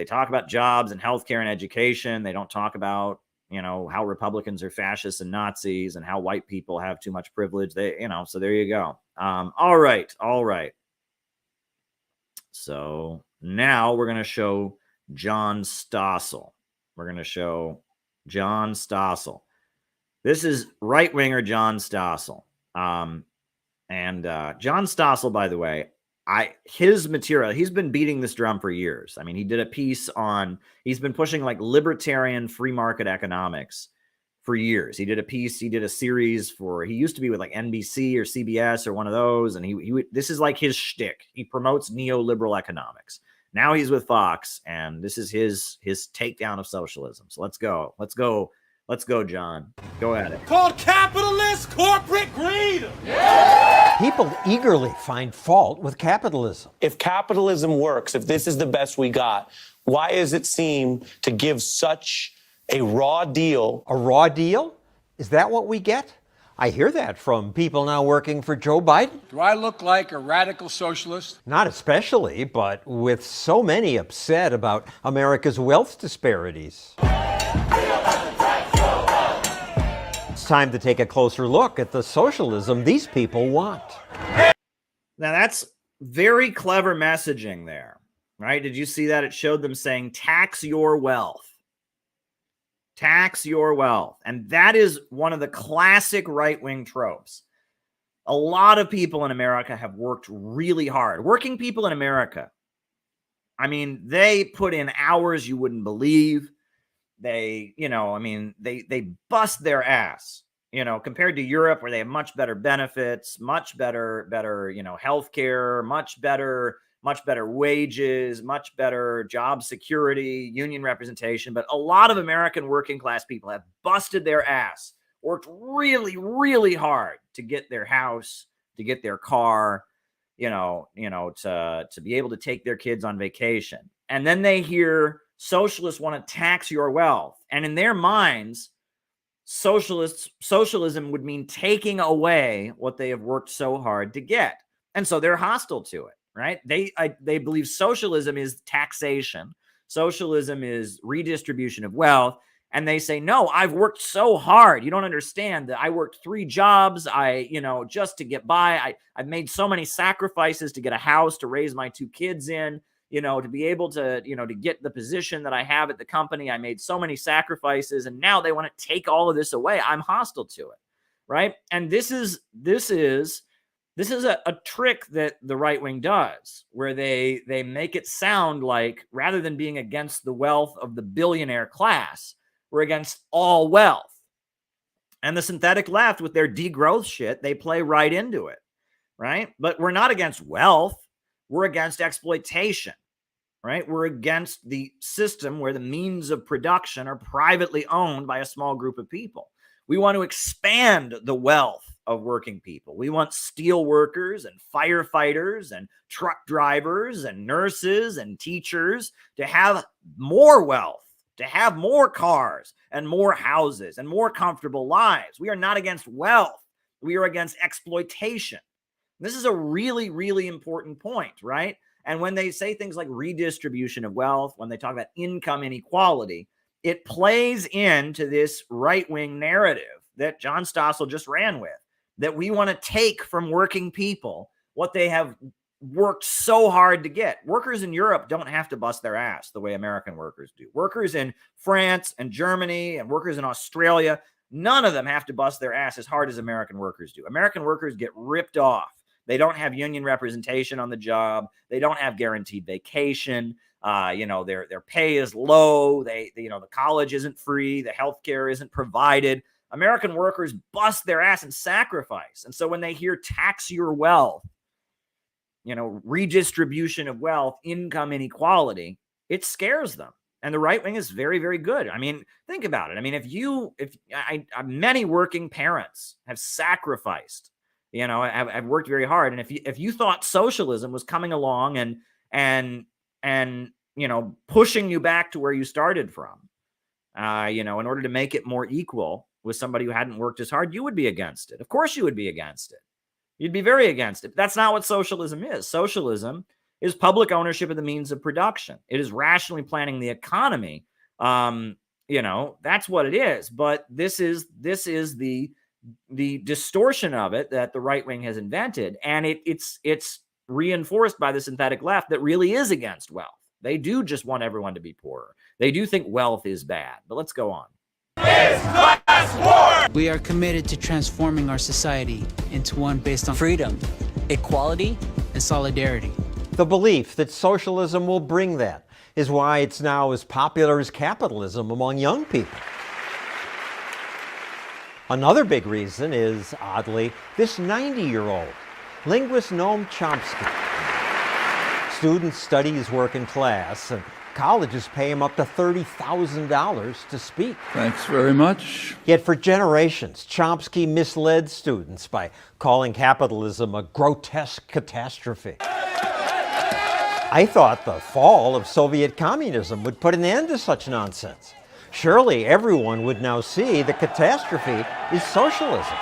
talk about jobs and healthcare and education. They don't talk about, how Republicans are fascists and Nazis and how white people have too much privilege. So there you go. All right. So now we're going to show John Stossel. This is right-winger John Stossel. And John Stossel, by the way, his material, he's been beating this drum for years. I mean, he did a piece he's been pushing like libertarian free market economics for years. He did a series he used to be with like NBC or CBS or one of those. And this is like his shtick. He promotes neoliberal economics. Now he's with Fox and this is his takedown of socialism. So let's go, John. Go at it. Called capitalist corporate greed. People eagerly find fault with capitalism. If capitalism works, if this is the best we got, why does it seem to give such a raw deal? A raw deal? Is that what we get? I hear that from people now working for Joe Biden. Do I look like a radical socialist? Not especially, but with so many upset about America's wealth disparities. It's time to take a closer look at the socialism these people want. Now that's very clever messaging there, right? Did you see that? It showed them saying, tax your wealth. Tax your wealth. And that is one of the classic right-wing tropes. A lot of people in America have worked really hard. Working people in America, I mean, they put in hours you wouldn't believe. They, they bust their ass, compared to Europe where they have much better benefits, much better, healthcare, much better much better wages, much better job security, union representation. But a lot of American working class people have busted their ass, worked really, really hard to get their house, to get their car, to be able to take their kids on vacation. And then they hear socialists want to tax your wealth. And in their minds, socialism would mean taking away what they have worked so hard to get. And so they're hostile to it, right? They believe socialism is taxation. Socialism is redistribution of wealth. And they say, no, I've worked so hard. You don't understand that I worked 3 jobs. Just to get by. I've made so many sacrifices to get a house to raise my 2 kids in, to be able to, to get the position that I have at the company. I made so many sacrifices, and now they want to take all of this away. I'm hostile to it, right? And this is a trick that the right wing does, where they make it sound like, rather than being against the wealth of the billionaire class, we're against all wealth. And the synthetic left, with their degrowth shit, they play right into it, right? But we're not against wealth. We're against exploitation, right? We're against the system where the means of production are privately owned by a small group of people. We want to expand the wealth of working people. We want steel workers and firefighters and truck drivers and nurses and teachers to have more wealth, to have more cars and more houses and more comfortable lives. We are not against wealth. We are against exploitation. This is a really, really important point, right? And when they say things like redistribution of wealth, when they talk about income inequality, it plays into this right-wing narrative that John Stossel just ran with, that we want to take from working people what they have worked so hard to get. Workers in Europe don't have to bust their ass the way American workers do. Workers in France and Germany and workers in Australia, none of them have to bust their ass as hard as American workers do. American workers get ripped off. They don't have union representation on the job. They don't have guaranteed vacation. Their pay is low. The college isn't free. The healthcare isn't provided. American workers bust their ass and sacrifice. And so when they hear tax your wealth, redistribution of wealth, income inequality, it scares them. And the right wing is very, very good. I mean, think about it. I mean, many working parents have sacrificed, have worked very hard. And if you thought socialism was coming along and pushing you back to where you started from, in order to make it more equal with somebody who hadn't worked as hard, you would be against it. Of course you would be against it. You'd be very against it. That's not what socialism is. Socialism is public ownership of the means of production. It is rationally planning the economy. That's what it is. But this is the distortion of it that the right wing has invented, and it's reinforced by the synthetic left that really is against wealth. They do just want everyone to be poorer. They do think wealth is bad. But let's go on. We are committed to transforming our society into one based on freedom, equality, and solidarity. The belief that socialism will bring that is why it's now as popular as capitalism among young people. Another big reason is, oddly, this 90-year-old, linguist Noam Chomsky. Students study his work in class, and colleges pay him up to $30,000 to speak. Thanks very much. Yet for generations, Chomsky misled students by calling capitalism a grotesque catastrophe. I thought the fall of Soviet communism would put an end to such nonsense. Surely everyone would now see the catastrophe is socialism.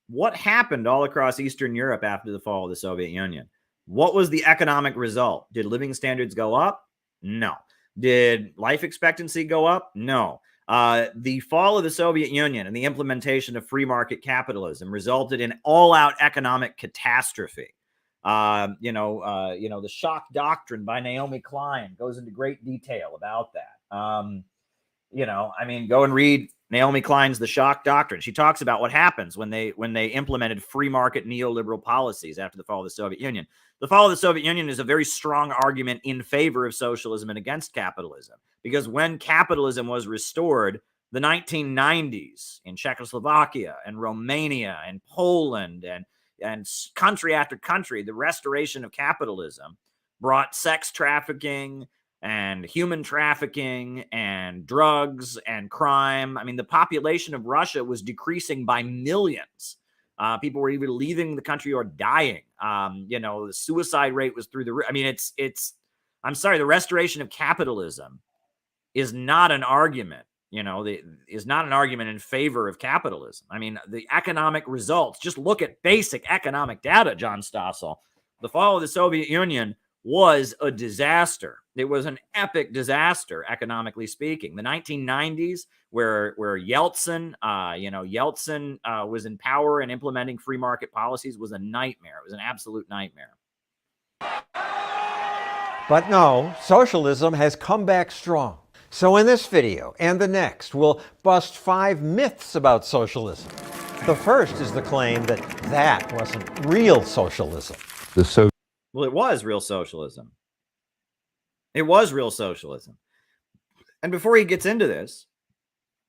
What happened all across Eastern Europe after the fall of the Soviet Union? What was the economic result? Did living standards go up? No. Did life expectancy go up? No. The fall of the Soviet Union and the implementation of free market capitalism resulted in all-out economic catastrophe. The shock doctrine by Naomi Klein goes into great detail about that. Go and read Naomi Klein's The Shock Doctrine. She talks about what happens when they implemented free market neoliberal policies after the fall of the Soviet Union. The fall of the Soviet Union is a very strong argument in favor of socialism and against capitalism, because when capitalism was restored, the 1990s in Czechoslovakia and Romania and Poland and and country after country, the restoration of capitalism brought sex trafficking and human trafficking and drugs and crime. I mean, the population of Russia was decreasing by millions. People were either leaving the country or dying. The suicide rate was through the roof. I mean, I'm sorry, the restoration of capitalism is not an argument, is not an argument in favor of capitalism. I mean, the economic results, just look at basic economic data, John Stossel. The fall of the Soviet Union was a disaster. It was an epic disaster, economically speaking. The 1990s, where Yeltsin, was in power and implementing free market policies, was a nightmare. It was an absolute nightmare. But no, socialism has come back strong. So in this video and the next, we'll bust 5 myths about socialism. The first is the claim that wasn't real socialism. Well, it was real socialism. It was real socialism. And before he gets into this,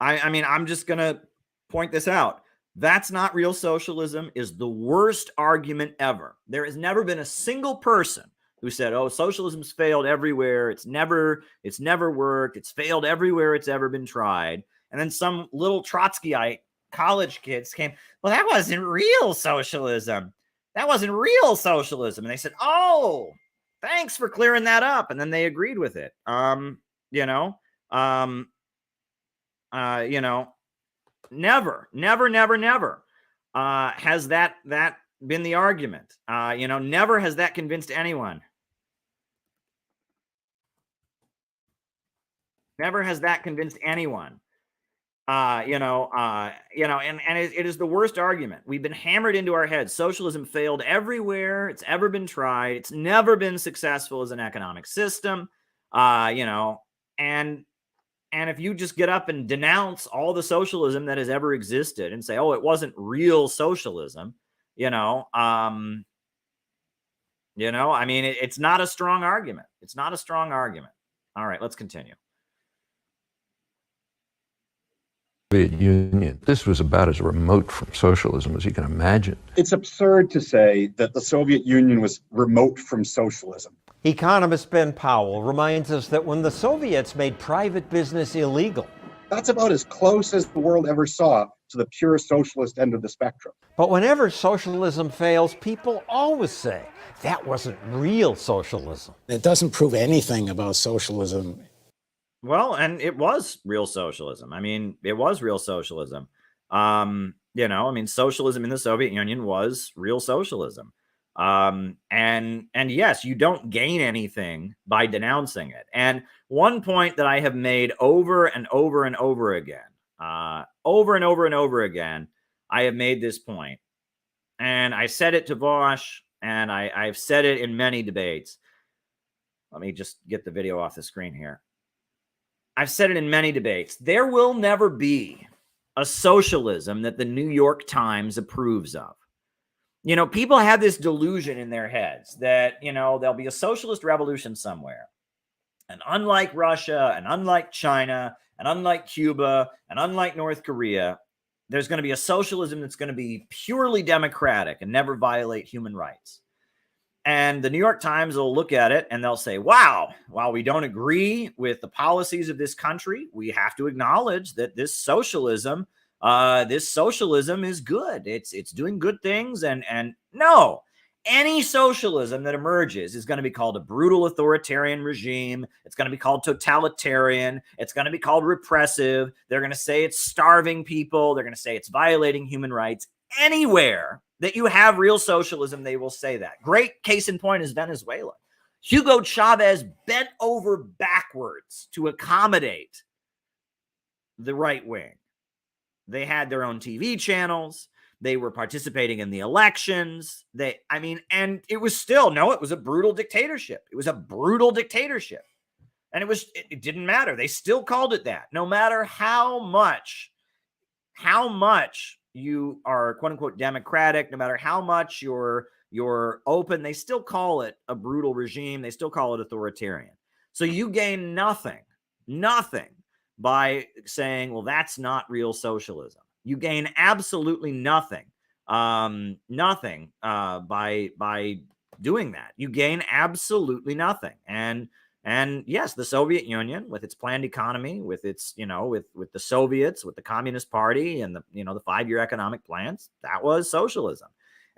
I'm just going to point this out. That's not real socialism is the worst argument ever. There has never been a single person who said, oh, socialism's failed everywhere. It's never worked. It's failed everywhere it's ever been tried. And then some little Trotskyite college kids came, well, that wasn't real socialism. That wasn't real socialism. And they said, oh, thanks for clearing that up. And then they agreed with it. Never has that been the argument. Never has that convinced anyone. Never has that convinced anyone. It is the worst argument. We've been hammered into our heads. Socialism failed everywhere it's ever been tried. It's never been successful as an economic system. And if you just get up and denounce all the socialism that has ever existed and say, oh, it wasn't real socialism, it's not a strong argument. It's not a strong argument. All right, let's continue. Soviet Union. This was about as remote from socialism as you can imagine. It's absurd to say that the Soviet Union was remote from socialism. Economist Ben Powell reminds us that when the Soviets made private business illegal, that's about as close as the world ever saw to the pure socialist end of the spectrum. But whenever socialism fails, people always say that wasn't real socialism. It doesn't prove anything about socialism. Well, and it was real socialism. It was real socialism. Socialism in the Soviet Union was real socialism. And yes, you don't gain anything by denouncing it. And one point that I have made over and over and over again, I have made this point. And I said it to Vosh, and I've said it in many debates. Let me just get the video off the screen here. I've said it in many debates. There will never be a socialism that the New York Times approves of. People have this delusion in their heads that, there'll be a socialist revolution somewhere. And unlike Russia, and unlike China, and unlike Cuba, and unlike North Korea, there's going to be a socialism that's going to be purely democratic and never violate human rights. And the New York Times will look at it and they'll say, wow, while we don't agree with the policies of this country, we have to acknowledge that this socialism is good. It's doing good things. And no, any socialism that emerges is going to be called a brutal authoritarian regime. It's going to be called totalitarian. It's going to be called repressive. They're going to say it's starving people. They're going to say it's violating human rights. Anywhere that you have real socialism, they will say that. Great case in point is Venezuela. Hugo Chavez bent over backwards to accommodate the right wing. They had their own TV channels. They were participating in the elections. And it was still, it was a brutal dictatorship. It was a brutal dictatorship. And it didn't matter. They still called it that. No matter how much you are quote unquote democratic, no matter how much you're open, they still call it a brutal regime. They still call it authoritarian. So you gain nothing by saying, well, that's not real socialism. You gain absolutely nothing nothing by doing that. You gain absolutely nothing. And yes, the Soviet Union, with its planned economy, with its, with the Soviets, with the Communist Party and the 5-year economic plans, that was socialism.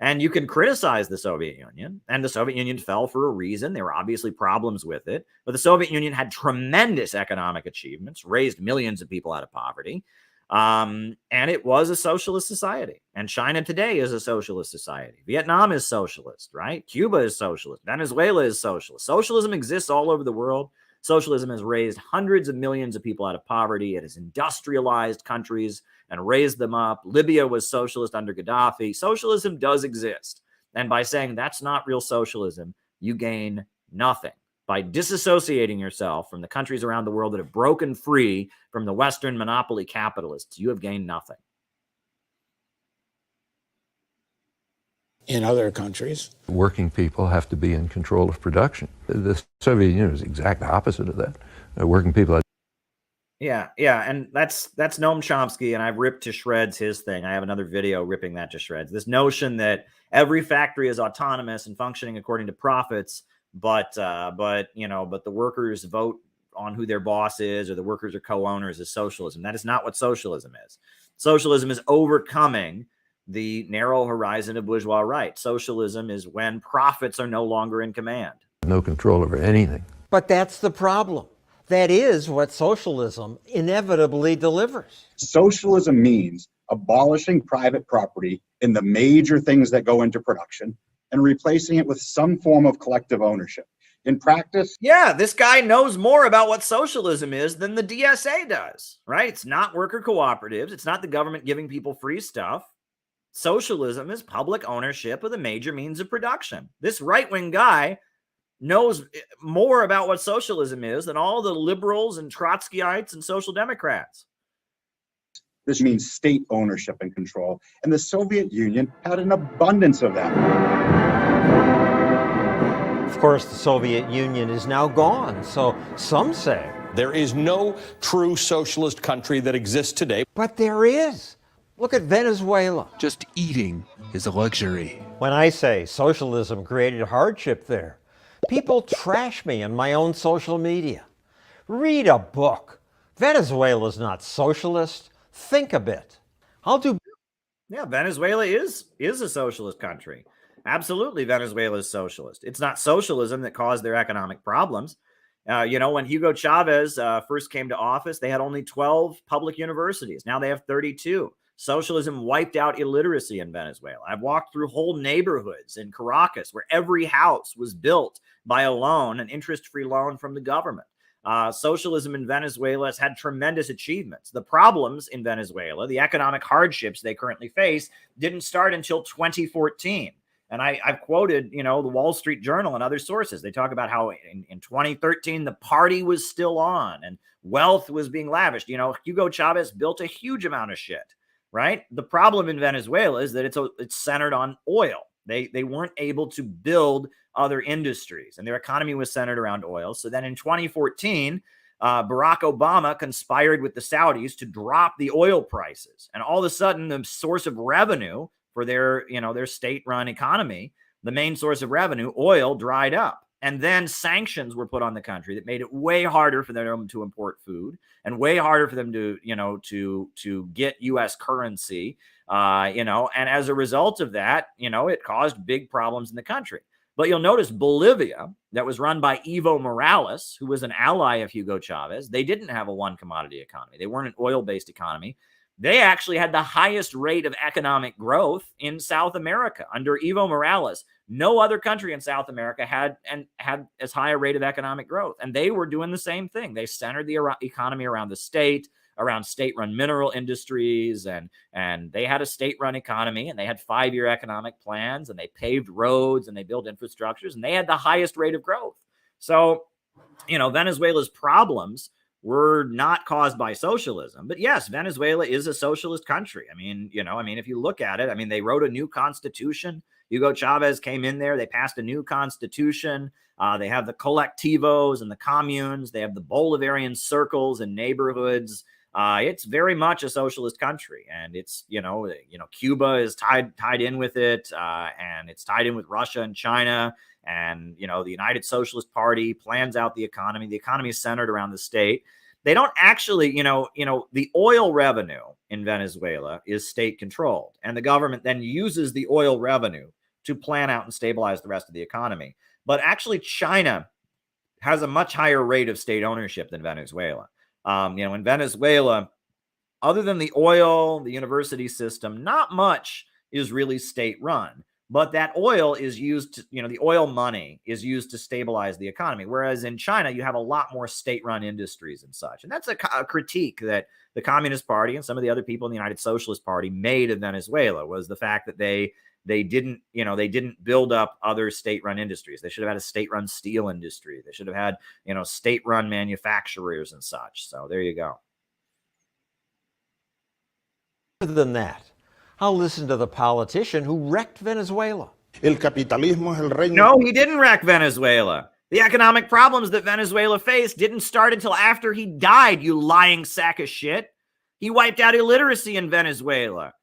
And you can criticize the Soviet Union, and the Soviet Union fell for a reason. There were obviously problems with it, but the Soviet Union had tremendous economic achievements, raised millions of people out of poverty. And it was a socialist society. And China today is a socialist society. Vietnam is socialist, right? Cuba is socialist. Venezuela is socialist. Socialism exists all over the world. Socialism has raised hundreds of millions of people out of poverty. It has industrialized countries and raised them up. Libya was socialist under Gaddafi. Socialism does exist. And by saying that's not real socialism, you gain nothing. By disassociating yourself from the countries around the world that have broken free from the Western monopoly capitalists, you have gained nothing. In other countries, working people have to be in control of production. The Soviet Union is the exact opposite of that. Working people. Yeah, and that's Noam Chomsky, and I've ripped to shreds his thing. I have another video ripping that to shreds. This notion that every factory is autonomous and functioning according to profits, but the workers vote on who their boss is, or the workers are co-owners, is socialism. That is not what socialism is. Socialism is overcoming the narrow horizon of bourgeois right. Socialism is when profits are no longer in command. No control over anything. But that's the problem. That is what socialism inevitably delivers. Socialism means abolishing private property in the major things that go into production and replacing it with some form of collective ownership. In practice, yeah, this guy knows more about what socialism is than the DSA does, right? It's not worker cooperatives. It's not the government giving people free stuff. Socialism is public ownership of the major means of production. This right-wing guy knows more about what socialism is than all the liberals and Trotskyites and social democrats. This means state ownership and control, and the Soviet Union had an abundance of that. Of course, the Soviet Union is now gone, so some say. There is no true socialist country that exists today. But there is. Look at Venezuela. Just eating is a luxury. When I say socialism created hardship there, people trash me on my own social media. Read a book. Venezuela's not socialist. Think a bit. Yeah, Venezuela is a socialist country. Absolutely, Venezuela is socialist. It's not socialism that caused their economic problems. When Hugo Chavez first came to office, they had only 12 public universities. Now they have 32. Socialism wiped out illiteracy in Venezuela. I've walked through whole neighborhoods in Caracas where every house was built by a loan, an interest-free loan from the government. Socialism in Venezuela has had tremendous achievements. The problems in Venezuela, the economic hardships they currently face, didn't start until 2014. And I've quoted, the Wall Street Journal and other sources. They talk about how in 2013, the party was still on and wealth was being lavished. Hugo Chavez built a huge amount of shit, right? The problem in Venezuela is that it's centered on oil. They weren't able to build other industries, and their economy was centered around oil. So then in 2014, Barack Obama conspired with the Saudis to drop the oil prices. And all of a sudden, the source of revenue for their state-run economy, the main source of revenue, oil, dried up. And then sanctions were put on the country that made it way harder for them to import food and way harder for them to get U.S. currency, and as a result of that, it caused big problems in the country. But you'll notice Bolivia, that was run by Evo Morales, who was an ally of Hugo Chavez, they didn't have a one commodity economy. They weren't an oil-based economy. They actually had the highest rate of economic growth in South America under Evo Morales. No other country in South America had as high a rate of economic growth. And they were doing the same thing. They centered the economy around the state, around state-run mineral industries, and they had a state-run economy, and they had 5-year economic plans, and they paved roads, and they built infrastructures, and they had the highest rate of growth. So, Venezuela's problems were not caused by socialism. But yes, Venezuela is a socialist country. If you look at it, they wrote a new constitution. Hugo Chavez came in there. They passed a new constitution. They have the colectivos and the communes. They have the Bolivarian circles and neighborhoods. It's very much a socialist country, and it's Cuba is tied in with it, and it's tied in with Russia and China, and the United Socialist Party plans out the economy. The economy is centered around the state. They don't actually, the oil revenue in Venezuela is state controlled, and the government then uses the oil revenue to plan out and stabilize the rest of the economy. But actually, China has a much higher rate of state ownership than Venezuela. In Venezuela, other than the oil, the university system, not much is really state run. But that oil is used, the oil money is used to stabilize the economy. Whereas in China, you have a lot more state-run industries and such. And that's a critique that the Communist Party and some of the other people in the United Socialist Party made of Venezuela, was the fact that they didn't build up other state-run industries. They should have had a state-run steel industry. They should have had, state-run manufacturers and such. So there you go. Other than that, I'll listen to the politician who wrecked Venezuela. El capitalismo es el reino. No, he didn't wreck Venezuela. The economic problems that Venezuela faced didn't start until after he died, you lying sack of shit. He wiped out illiteracy in Venezuela.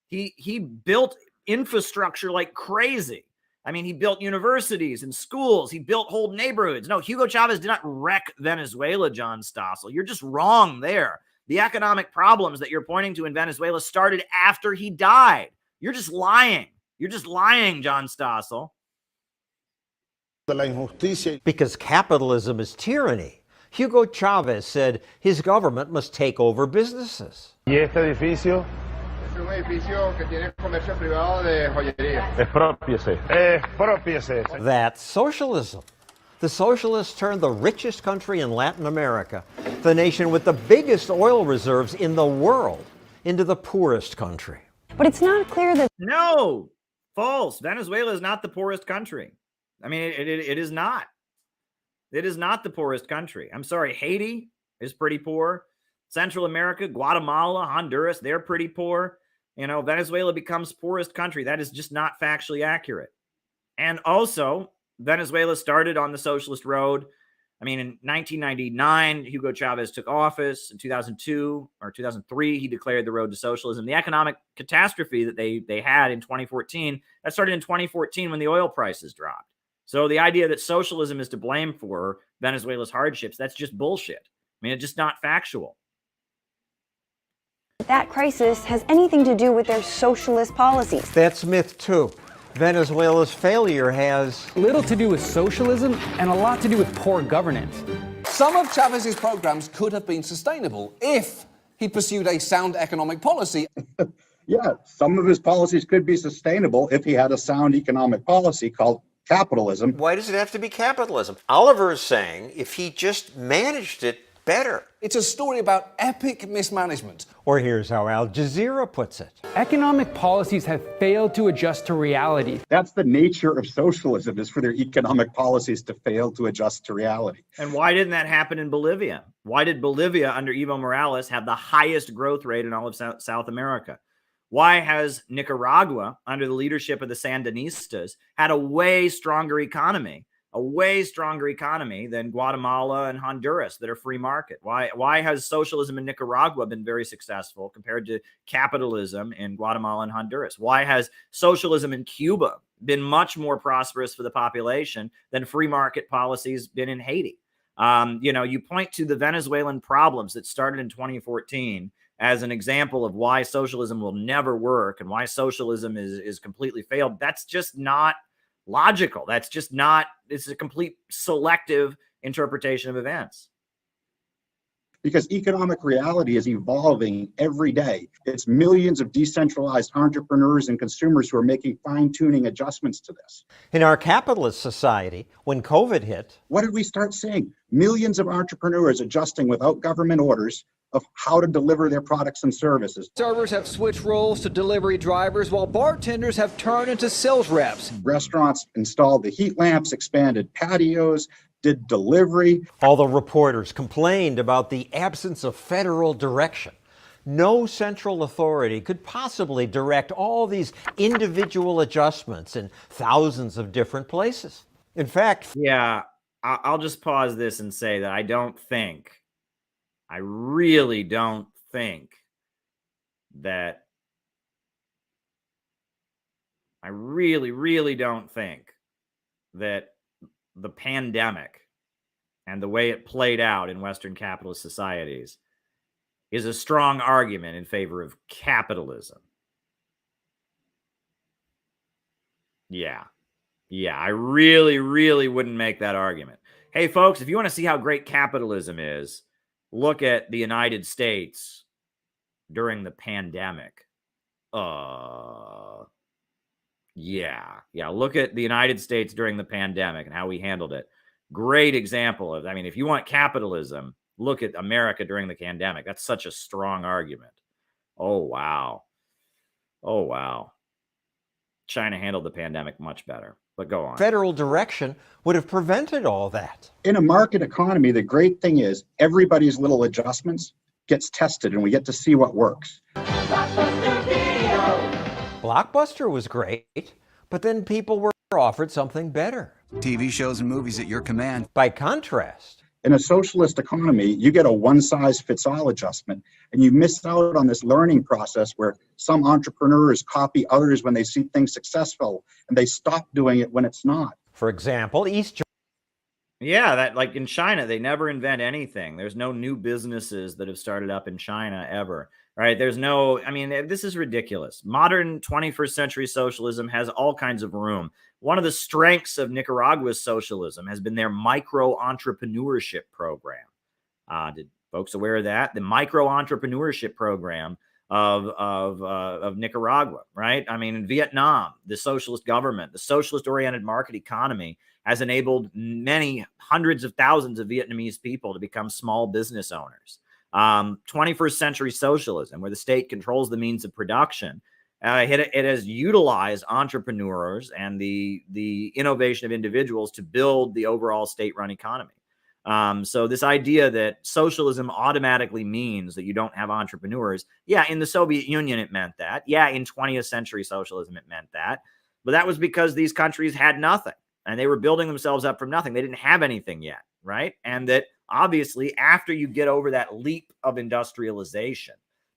He built infrastructure like crazy. I mean, he built universities and schools. He built whole neighborhoods. No, Hugo Chavez did not wreck Venezuela, John Stossel. You're just wrong there. The economic problems that you're pointing to in Venezuela started after he died. You're just lying. You're just lying, John Stossel. Because capitalism is tyranny. Hugo Chavez said his government must take over businesses. ¿Y este edificio? Es un edificio que tiene comercio privado de joyería. Expropiese. Expropiese. That's socialism. The socialists turned the richest country in Latin America, the nation with the biggest oil reserves in the world, into the poorest country. But it's not clear that... No, false. Venezuela is not the poorest country. I mean, it is not. It is not the poorest country. I'm sorry, Haiti is pretty poor. Central America, Guatemala, Honduras, they're pretty poor. Venezuela becomes poorest country. That is just not factually accurate. And also, Venezuela started on the socialist road. I mean, in 1999, Hugo Chavez took office. In 2002 or 2003, he declared the road to socialism. The economic catastrophe that they had in 2014, that started in 2014 when the oil prices dropped. So the idea that socialism is to blame for Venezuela's hardships, that's just bullshit. I mean, it's just not factual. That crisis has anything to do with their socialist policies. That's myth too. Venezuela's failure has little to do with socialism and a lot to do with poor governance. Some of Chavez's programs could have been sustainable if he pursued a sound economic policy. Yeah, some of his policies could be sustainable if he had a sound economic policy called capitalism. Why does it have to be capitalism? Oliver is saying if he just managed it better. It's a story about epic mismanagement. Or here's how Al Jazeera puts it. Economic policies have failed to adjust to reality. That's the nature of socialism, is for their economic policies to fail to adjust to reality. And why didn't that happen in Bolivia? Why did Bolivia under Evo Morales have the highest growth rate in all of South America? Why has Nicaragua, under the leadership of the Sandinistas, had a way stronger economy than Guatemala and Honduras that are free market? Why has socialism in Nicaragua been very successful compared to capitalism in Guatemala and Honduras? Why has socialism in Cuba been much more prosperous for the population than free market policies been in Haiti? You point to the Venezuelan problems that started in 2014 as an example of why socialism will never work and why socialism is completely failed. That's just not logical. That's just not, it's a complete selective interpretation of events. Because economic reality is evolving every day. It's millions of decentralized entrepreneurs and consumers who are making fine-tuning adjustments to this. In our capitalist society, when COVID hit, what did we start seeing? Millions of entrepreneurs adjusting without government orders of how to deliver their products and services. Servers have switched roles to delivery drivers, while bartenders have turned into sales reps. Restaurants installed the heat lamps, expanded patios, did delivery. All the reporters complained about the absence of federal direction. No central authority could possibly direct all these individual adjustments in thousands of different places. In fact, yeah, I'll just pause this and say that I really don't think that I really, really don't think that the pandemic and the way it played out in Western capitalist societies is a strong argument in favor of capitalism. Yeah. Yeah, I really, really wouldn't make that argument. Hey, folks, if you want to see how great capitalism is, look at the United States during the pandemic. Yeah, look at the United States during the pandemic and how we handled it. Great example of, I mean, if you want capitalism, look at America during the pandemic. That's such a strong argument. Oh, wow. China handled the pandemic much better, but go on. Federal direction would have prevented all that. In a market economy, the great thing is everybody's little adjustments gets tested and we get to see what works. Blockbuster was great, but then people were offered something better. TV shows and movies at your command. By contrast, in a socialist economy, you get a one-size-fits-all adjustment, and you miss out on this learning process where some entrepreneurs copy others when they see things successful, and they stop doing it when it's not. For example, Yeah, that like in China, they never invent anything. There's no new businesses that have started up in China ever, right? There's no, I mean, this is ridiculous. Modern 21st century socialism has all kinds of room. One of the strengths of Nicaragua's socialism has been their micro entrepreneurship program. Did folks aware of that? The micro entrepreneurship program of Nicaragua, right? I mean, in Vietnam, the socialist government, the socialist-oriented market economy has enabled many hundreds of thousands of Vietnamese people to become small business owners. 21st century socialism, where the state controls the means of production, it has utilized entrepreneurs and the innovation of individuals to build the overall state-run economy. So this idea that socialism automatically means that you don't have entrepreneurs, yeah, in the Soviet Union it meant that. Yeah, in 20th century socialism it meant that. But that was because these countries had nothing and they were building themselves up from nothing. They didn't have anything yet, right? And that obviously after you get over that leap of industrialization,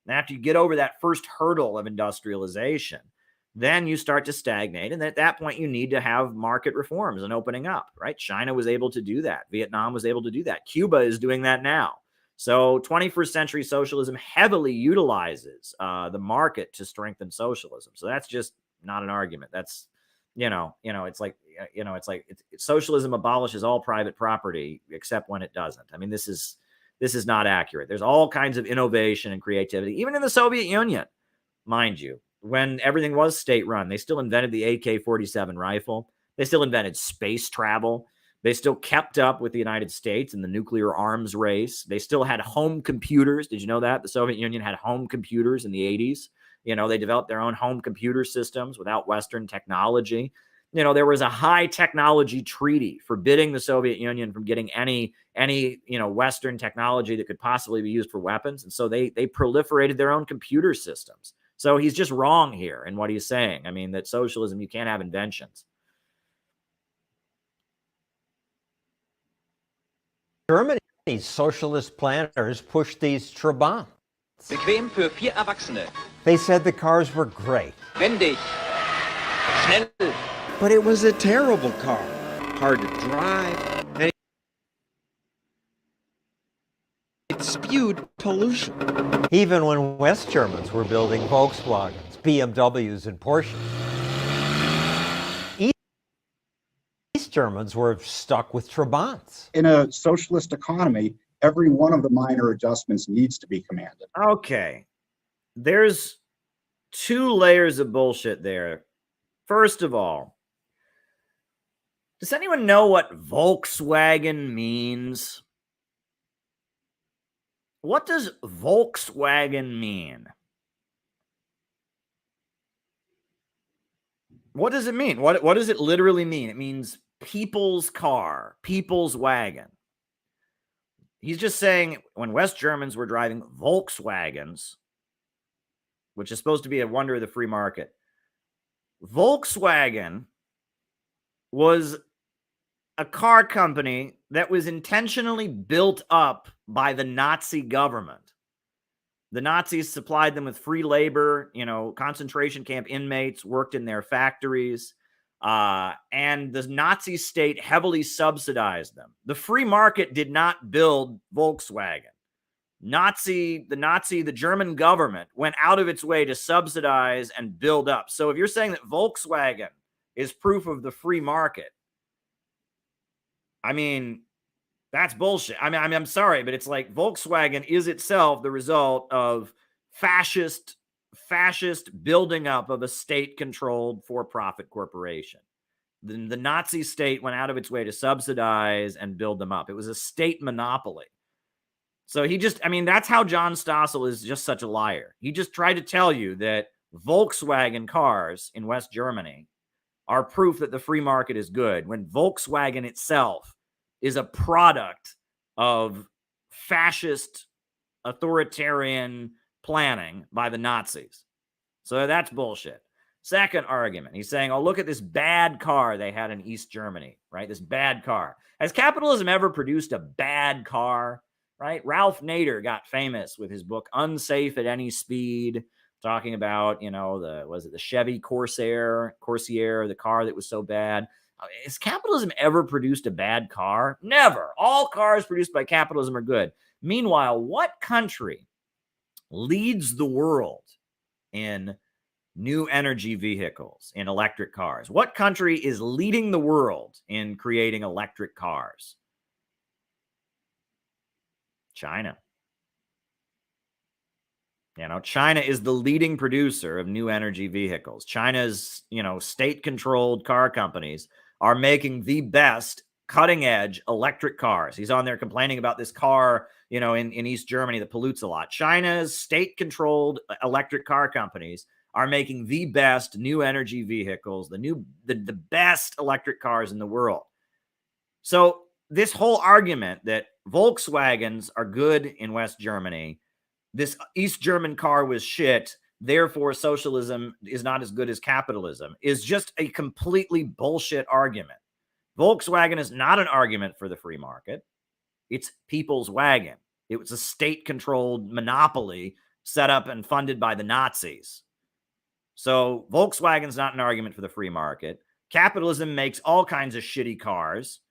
and after you get over that first hurdle of industrialization, then you start to stagnate. And at that point, you need to have market reforms and opening up, right? China was able to do that. Vietnam was able to do that. Cuba is doing that now. So 21st century socialism heavily utilizes the market to strengthen socialism. So that's just not an argument. That's, it's like socialism abolishes all private property except when it doesn't. I mean, this is not accurate. There's all kinds of innovation and creativity, even in the Soviet Union, mind you. When everything was state-run, they still invented the AK-47 rifle. They still invented space travel. They still kept up with the United States in the nuclear arms race. They still had home computers. Did you know that? The Soviet Union had home computers in the 80s. They developed their own home computer systems without Western technology. There was a high technology treaty forbidding the Soviet Union from getting any Western technology that could possibly be used for weapons. And so they proliferated their own computer systems. So he's just wrong here in what he's saying. I mean, that socialism, you can't have inventions. Germany's socialist planners pushed these Trabants. Bequem für 4 Erwachsene. They said the cars were great. Wendig. Schnell. But it was a terrible car. Hard to drive. And it spewed pollution. Even when West Germans were building Volkswagens, BMWs, and Porsches, East Germans were stuck with Trabants. In a socialist economy, every one of the minor adjustments needs to be commanded. Okay. There's 2 layers of bullshit there. First of all, does anyone know what Volkswagen means? What does Volkswagen mean? What does it mean? What does it literally mean? It means people's car, people's wagon. He's just saying when West Germans were driving Volkswagens, which is supposed to be a wonder of the free market, Volkswagen was a car company that was intentionally built up by the Nazi government The Nazis supplied them with free labor. Concentration camp inmates worked in their factories. And the Nazi state heavily subsidized them. The free market did not build Volkswagen. The German government went out of its way to subsidize and build up. So if you're saying that Volkswagen is proof of the free market, I mean, that's bullshit. I'm sorry, but it's like Volkswagen is itself the result of fascist building up of a state-controlled for-profit corporation. The Nazi state went out of its way to subsidize and build them up. It was a state monopoly. So that's how John Stossel is just such a liar. He just tried to tell you that Volkswagen cars in West Germany are proof that the free market is good, when Volkswagen itself is a product of fascist authoritarian planning by the Nazis. So that's bullshit. Second argument, he's saying, oh, look at this bad car they had in East Germany, right? This bad car. Has capitalism ever produced a bad car, right? Ralph Nader got famous with his book Unsafe at Any Speed, talking about, the Chevy Corsair, the car that was so bad. Has capitalism ever produced a bad car? Never. All cars produced by capitalism are good. Meanwhile, what country leads the world in new energy vehicles, in electric cars? What country is leading the world in creating electric cars? China. China is the leading producer of new energy vehicles. China's, state-controlled car companies are making the best cutting-edge electric cars. He's on there complaining about this car, in East Germany that pollutes a lot. China's state-controlled electric car companies are making the best new energy vehicles, the best electric cars in the world. So this whole argument that Volkswagens are good in West Germany, this East German car was shit, therefore socialism is not as good as capitalism, is just a completely bullshit argument. Volkswagen is not an argument for the free market. It's people's wagon. It was a state-controlled monopoly set up and funded by the Nazis. So Volkswagen's not an argument for the free market. Capitalism makes all kinds of shitty cars.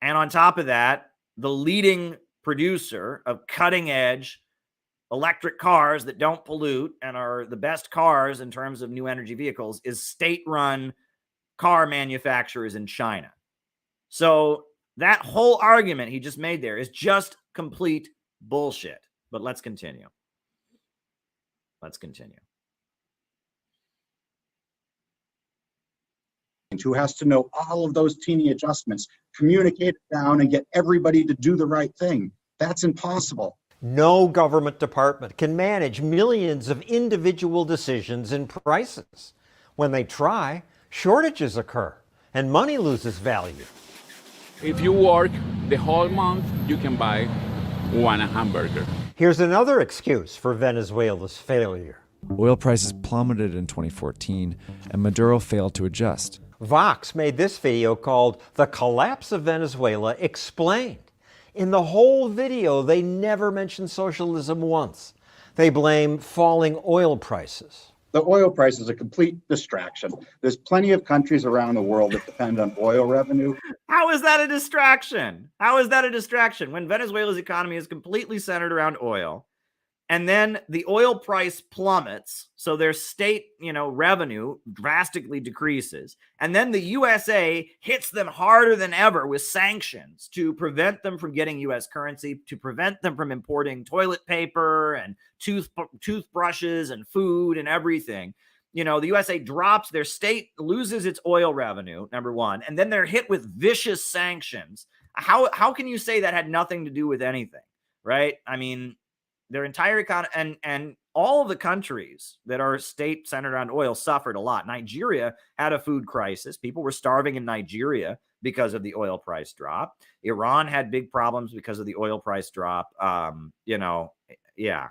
And on top of that, the leading producer of cutting-edge electric cars that don't pollute and are the best cars in terms of new energy vehicles is state-run car manufacturers in China. So that whole argument he just made there is just complete bullshit. But let's continue. Who has to know all of those teeny adjustments, communicate it down, and get everybody to do the right thing. That's impossible. No government department can manage millions of individual decisions and prices. When they try, shortages occur and money loses value. If you work the whole month, you can buy one hamburger. Here's another excuse for Venezuela's failure. Oil prices plummeted in 2014, and Maduro failed to adjust. Vox made this video called "The Collapse of Venezuela Explained." In the whole video, they never mention socialism once. They blame falling oil prices. The oil price is a complete distraction. There's plenty of countries around the world that depend on oil revenue. How is that a distraction? When Venezuela's economy is completely centered around oil, and then the oil price plummets, so their state, revenue drastically decreases, and then the USA hits them harder than ever with sanctions to prevent them from getting US currency, to prevent them from importing toilet paper and toothbrushes and food and everything. The USA drops, their state loses its oil revenue, number one, and then they're hit with vicious sanctions. How can you say that had nothing to do with anything, right? I mean, their entire economy and all of the countries that are state centered around oil suffered a lot. Nigeria had a food crisis. People were starving in Nigeria because of the oil price drop. Iran had big problems because of the oil price drop. Yeah.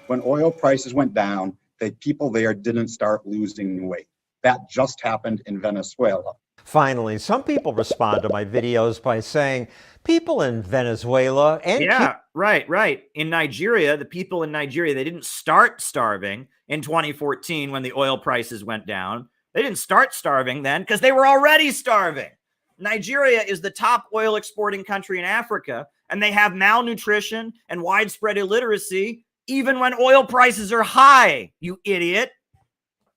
When oil prices went down, the people there didn't start losing weight. That just happened in Venezuela. Finally, some people respond to my videos by saying people in Venezuela and yeah, right. In Nigeria, the people in Nigeria, they didn't start starving in 2014 when the oil prices went down. They didn't start starving then because they were already starving. Nigeria is the top oil exporting country in Africa, and they have malnutrition and widespread illiteracy even when oil prices are high, you idiot.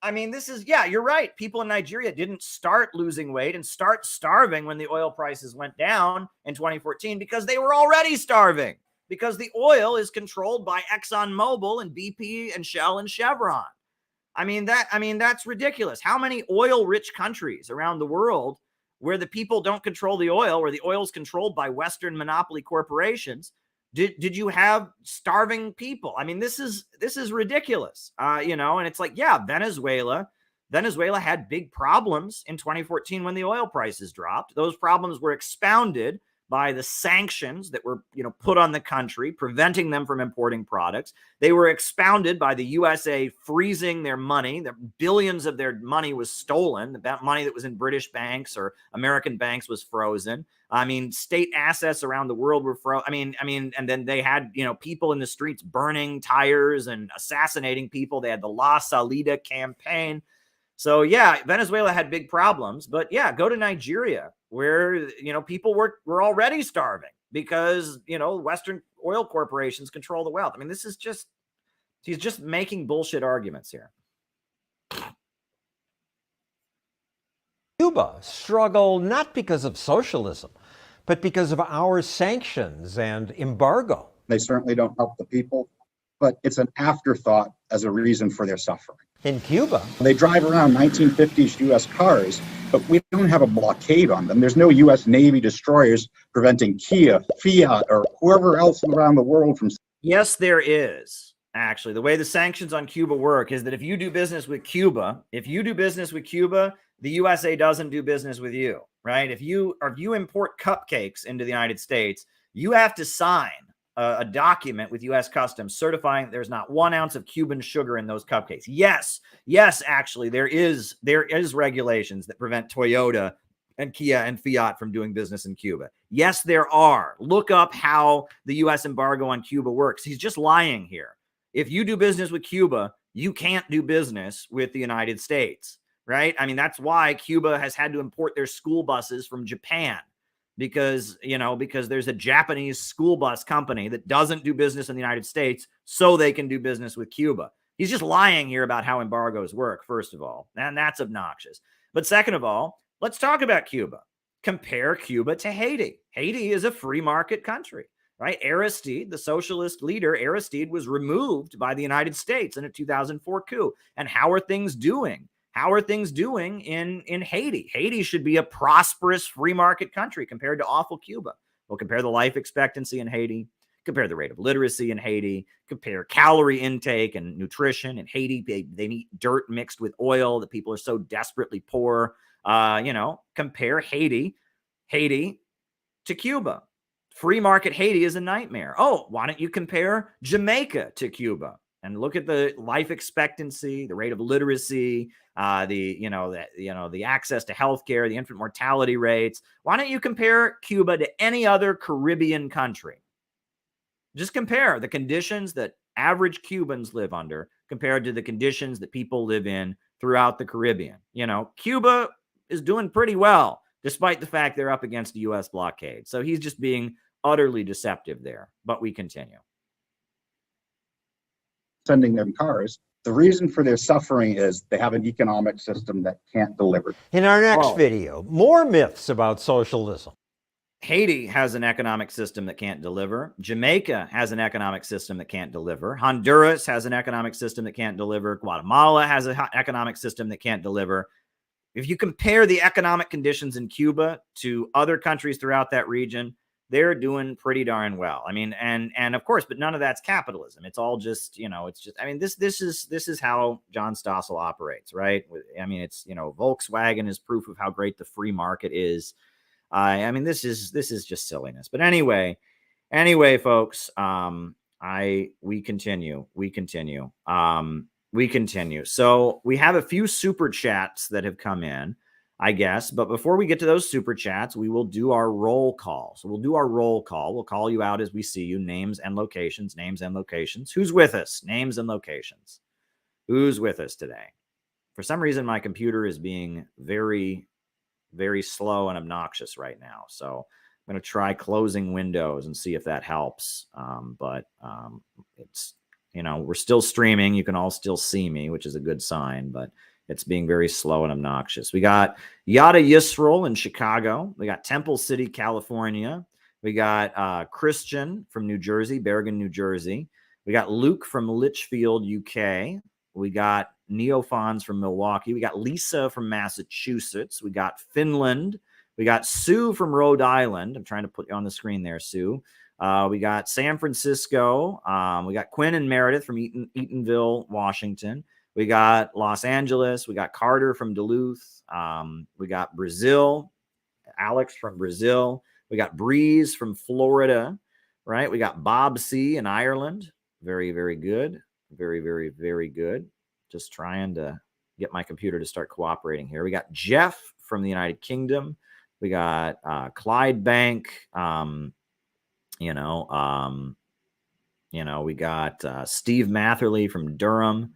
I mean, this is, yeah, you're right. People in Nigeria didn't start losing weight and start starving when the oil prices went down in 2014 because they were already starving, because the oil is controlled by ExxonMobil and BP and Shell and Chevron. I mean, that's ridiculous. How many oil-rich countries around the world where the people don't control the oil, where the oil is controlled by Western monopoly corporations, did you have starving people? I mean, this is ridiculous. And it's like, yeah, Venezuela had big problems in 2014 when the oil prices dropped. Those problems were expounded by the sanctions that were, put on the country, preventing them from importing products. They were expounded by the USA freezing their money. The billions of their money was stolen. The money that was in British banks or American banks was frozen. I mean, state assets around the world were frozen. And then they had, people in the streets burning tires and assassinating people. They had the La Salida campaign. So yeah, Venezuela had big problems, but yeah, go to Nigeria where, people were already starving because, Western oil corporations control the wealth. I mean, he's just making bullshit arguments here. Cuba struggle not because of socialism, but because of our sanctions and embargo. They certainly don't help the people, but it's an afterthought as a reason for their suffering. In Cuba, they drive around 1950s U.S. cars, but we don't have a blockade on them. There's no U.S. Navy destroyers preventing Kia, Fiat, or whoever else around the world from. Yes, there is. Actually, the way the sanctions on Cuba work is that if you do business with Cuba, the USA doesn't do business with you, right? If you import cupcakes into the United States, you have to sign a document with U.S. Customs certifying that there's not 1 ounce of Cuban sugar in those cupcakes. Yes, actually, there is regulations that prevent Toyota and Kia and Fiat from doing business in Cuba. Yes, there are. Look up how the U.S. embargo on Cuba works. He's just lying here. If you do business with Cuba, you can't do business with the United States, right? I mean, that's why Cuba has had to import their school buses from Japan. Because there's a Japanese school bus company that doesn't do business in the United States so they can do business with Cuba. He's just lying here about how embargoes work, first of all, and that's obnoxious. But second of all, let's talk about Cuba. Compare Cuba to Haiti. Haiti is a free market country, right? Aristide, the socialist leader, Aristide was removed by the United States in a 2004 coup. And how are things doing? How are things doing in Haiti? Haiti should be a prosperous free market country compared to awful Cuba. Well, compare the life expectancy in Haiti, compare the rate of literacy in Haiti, compare calorie intake and nutrition in Haiti. They eat dirt mixed with oil. The people are so desperately poor. Compare Haiti to Cuba. Free market Haiti is a nightmare. Oh, why don't you compare Jamaica to Cuba? And look at the life expectancy, the rate of literacy, the access to healthcare, the infant mortality rates. Why don't you compare Cuba to any other Caribbean country? Just compare the conditions that average Cubans live under compared to the conditions that people live in throughout the Caribbean. Cuba is doing pretty well, despite the fact they're up against a U.S. blockade. So he's just being utterly deceptive there. But we continue. Sending them cars. The reason for their suffering is they have an economic system that can't deliver. In our next video, more myths about socialism. Haiti has an economic system that can't deliver. Jamaica has an economic system that can't deliver. Honduras has an economic system that can't deliver. Guatemala has an economic system that can't deliver. If you compare the economic conditions in Cuba to other countries throughout that region, they're doing pretty darn well. I mean, and of course, but none of that's capitalism. It's all just, this is how John Stossel operates, right? I mean, it's, Volkswagen is proof of how great the free market is. I mean, this is just silliness. But anyway, folks, we continue. So we have a few super chats that have come in. I guess. But before we get to those super chats, we will do our roll call. So we'll do our roll call. We'll call you out as we see you. Names and locations. Names and locations. Who's with us? Names and locations. Who's with us today? For some reason, my computer is being very, very slow and obnoxious right now. So I'm going to try closing windows and see if that helps. But it's, we're still streaming. You can all still see me, which is a good sign, but it's being very slow and obnoxious. We got Yada Yisrael in Chicago. We got Temple City, California. We got Christian from New Jersey, Bergen, New Jersey. We got Luke from Litchfield, UK. We got Neofons from Milwaukee. We got Lisa from Massachusetts. We got Finland. We got Sue from Rhode Island. I'm trying to put you on the screen there, Sue. We got San Francisco. We got Quinn and Meredith from Eatonville, Washington. We got Los Angeles. We got Carter from Duluth. We got Brazil. Alex from Brazil. We got Breeze from Florida, right? We got Bob C. in Ireland. Very, very good. Very, very, very good. Just trying to get my computer to start cooperating here. We got Jeff from the United Kingdom. We got Clyde Bank. We got Steve Matherly from Durham.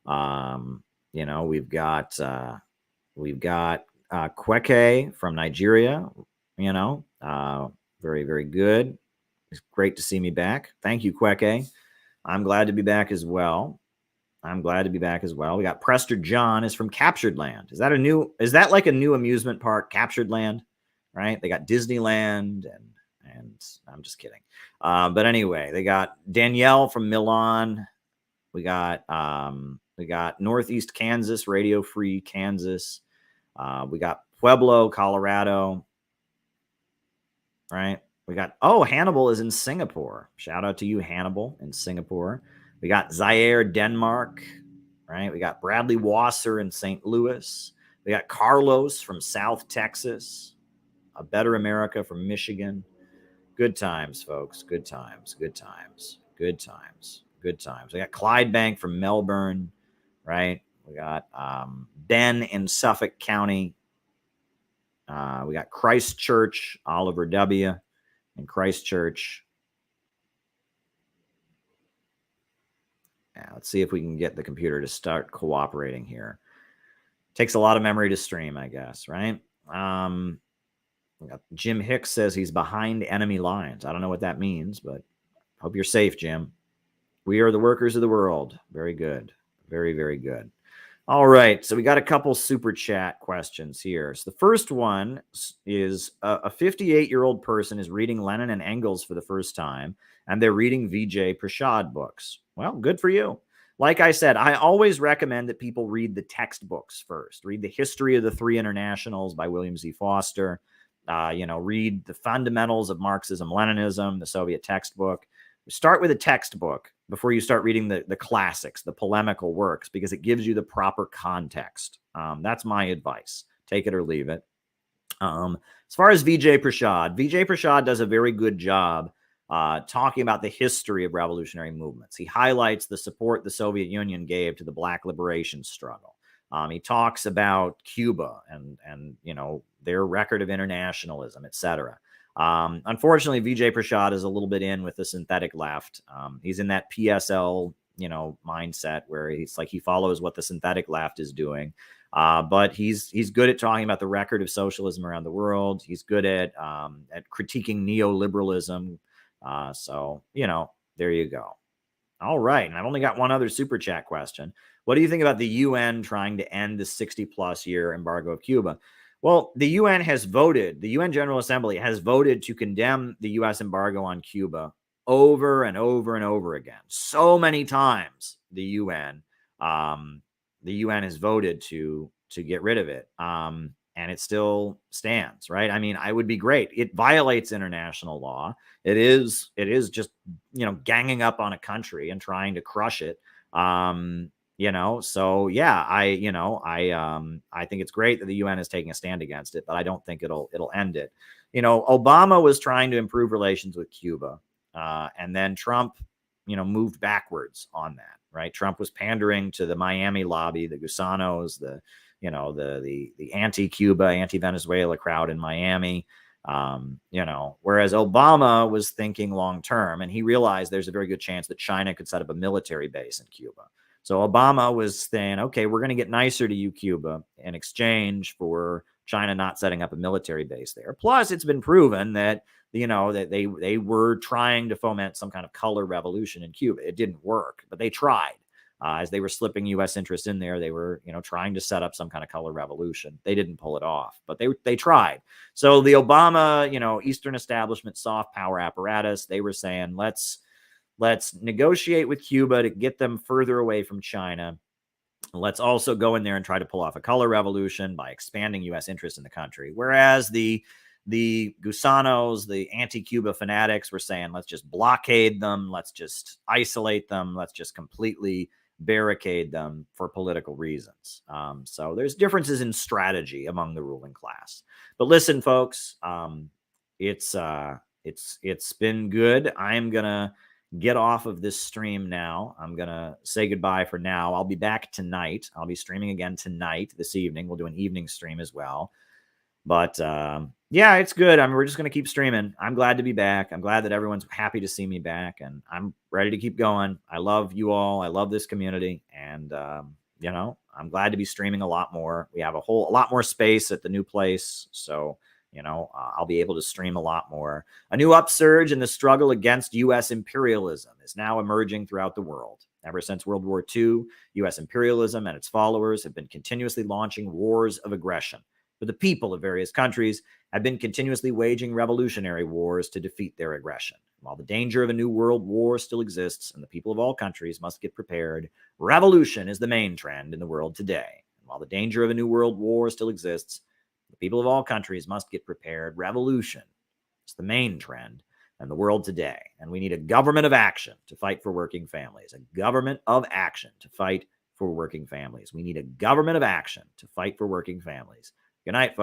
We've got Kweke from Nigeria. Very, very good. It's great to see me back. Thank you, Kweke. I'm glad to be back as well. We got Prester John is from Captured Land. Is that like a new amusement park, Captured Land? Right? They got Disneyland and I'm just kidding. But anyway, they got Danielle from Milan. We got Northeast Kansas, Radio Free Kansas. We got Pueblo, Colorado. Right? We got, Hannibal is in Singapore. Shout out to you, Hannibal, in Singapore. We got Zaire, Denmark. Right? We got Bradley Wasser in St. Louis. We got Carlos from South Texas. A Better America from Michigan. Good times, folks. Good times. We got Clyde Bank from Melbourne. Right? We got Ben in Suffolk County. We got Christchurch, Oliver W. in Christchurch. Let's see if we can get the computer to start cooperating here. Takes a lot of memory to stream, I guess, right? We got Jim Hicks says he's behind enemy lines. I don't know what that means, but hope you're safe, Jim. We are the workers of the world. Very good. Very, very good. All right, so we got a couple super chat questions here. So the first one is a 58-year-old person is reading Lenin and Engels for the first time, and they're reading Vijay Prashad books. Well, good for you. Like I said, I always recommend that people read the textbooks first. Read The History of the Three Internationals by William Z. Foster. Read The Fundamentals of Marxism-Leninism, the Soviet textbook. Start with a textbook before you start reading the classics, the polemical works, because it gives you the proper context. That's my advice. Take it or leave it. As far as Vijay Prashad does a very good job talking about the history of revolutionary movements. He highlights the support the Soviet Union gave to the Black liberation struggle. He talks about Cuba and their record of internationalism, etc. Unfortunately, Vijay Prashad is a little bit in with the synthetic left. He's in that PSL, mindset where he's like, he follows what the synthetic left is doing. But he's good at talking about the record of socialism around the world. He's good at critiquing neoliberalism. So, there you go. All right. And I've only got one other super chat question. What do you think about the UN trying to end the 60+ year embargo of Cuba? Well, the UN has voted, the UN General Assembly has voted to condemn the U.S. embargo on Cuba over and over and over again. So many times the UN has voted to get rid of it. And it still stands, right? I mean, I would be great. It violates international law. It is just, ganging up on a country and trying to crush it. So yeah, I think it's great that the UN is taking a stand against it, but I don't think it'll end it. Obama was trying to improve relations with Cuba, and then Trump, moved backwards on that, right? Trump was pandering to the Miami lobby, the Gusanos, the the anti-Cuba, anti-Venezuela crowd in Miami. Whereas Obama was thinking long term, and he realized there's a very good chance that China could set up a military base in Cuba. So Obama was saying, okay, we're going to get nicer to you, Cuba, in exchange for China not setting up a military base there. Plus, it's been proven that that they were trying to foment some kind of color revolution in Cuba. It didn't work, but they tried. As they were slipping U.S. interests in there, they were, trying to set up some kind of color revolution. They didn't pull it off, but they tried. So the Obama, Eastern establishment soft power apparatus, they were saying, let's negotiate with Cuba to get them further away from China. Let's also go in there and try to pull off a color revolution by expanding U.S. interest in the country. Whereas the Gusanos, the anti-Cuba fanatics, were saying, let's just blockade them. Let's just isolate them. Let's just completely barricade them for political reasons. So there's differences in strategy among the ruling class. But listen, folks, it's been good. I'm gonna get off of this stream now. I'm gonna say goodbye for now. I'll be back tonight. I'll be streaming again tonight, this evening. We'll do an evening stream as well. But yeah, it's good. We're just going to keep streaming. I'm glad to be back. I'm glad that everyone's happy to see me back, and I'm ready to keep going. I love you all. I love this community, and I'm glad to be streaming a lot more. We have a lot more space at the new place, so I'll be able to stream a lot more. A new upsurge in the struggle against U.S. imperialism is now emerging throughout the world. Ever since World War II, U.S. imperialism and its followers have been continuously launching wars of aggression. But the people of various countries have been continuously waging revolutionary wars to defeat their aggression. While the danger of a new world war still exists and the people of all countries must get prepared, revolution is the main trend in the world today. And while the danger of a new world war still exists, the people of all countries must get prepared. Revolution is the main trend in the world today. And we need a government of action to fight for working families. A government of action to fight for working families. We need a government of action to fight for working families. Good night, folks.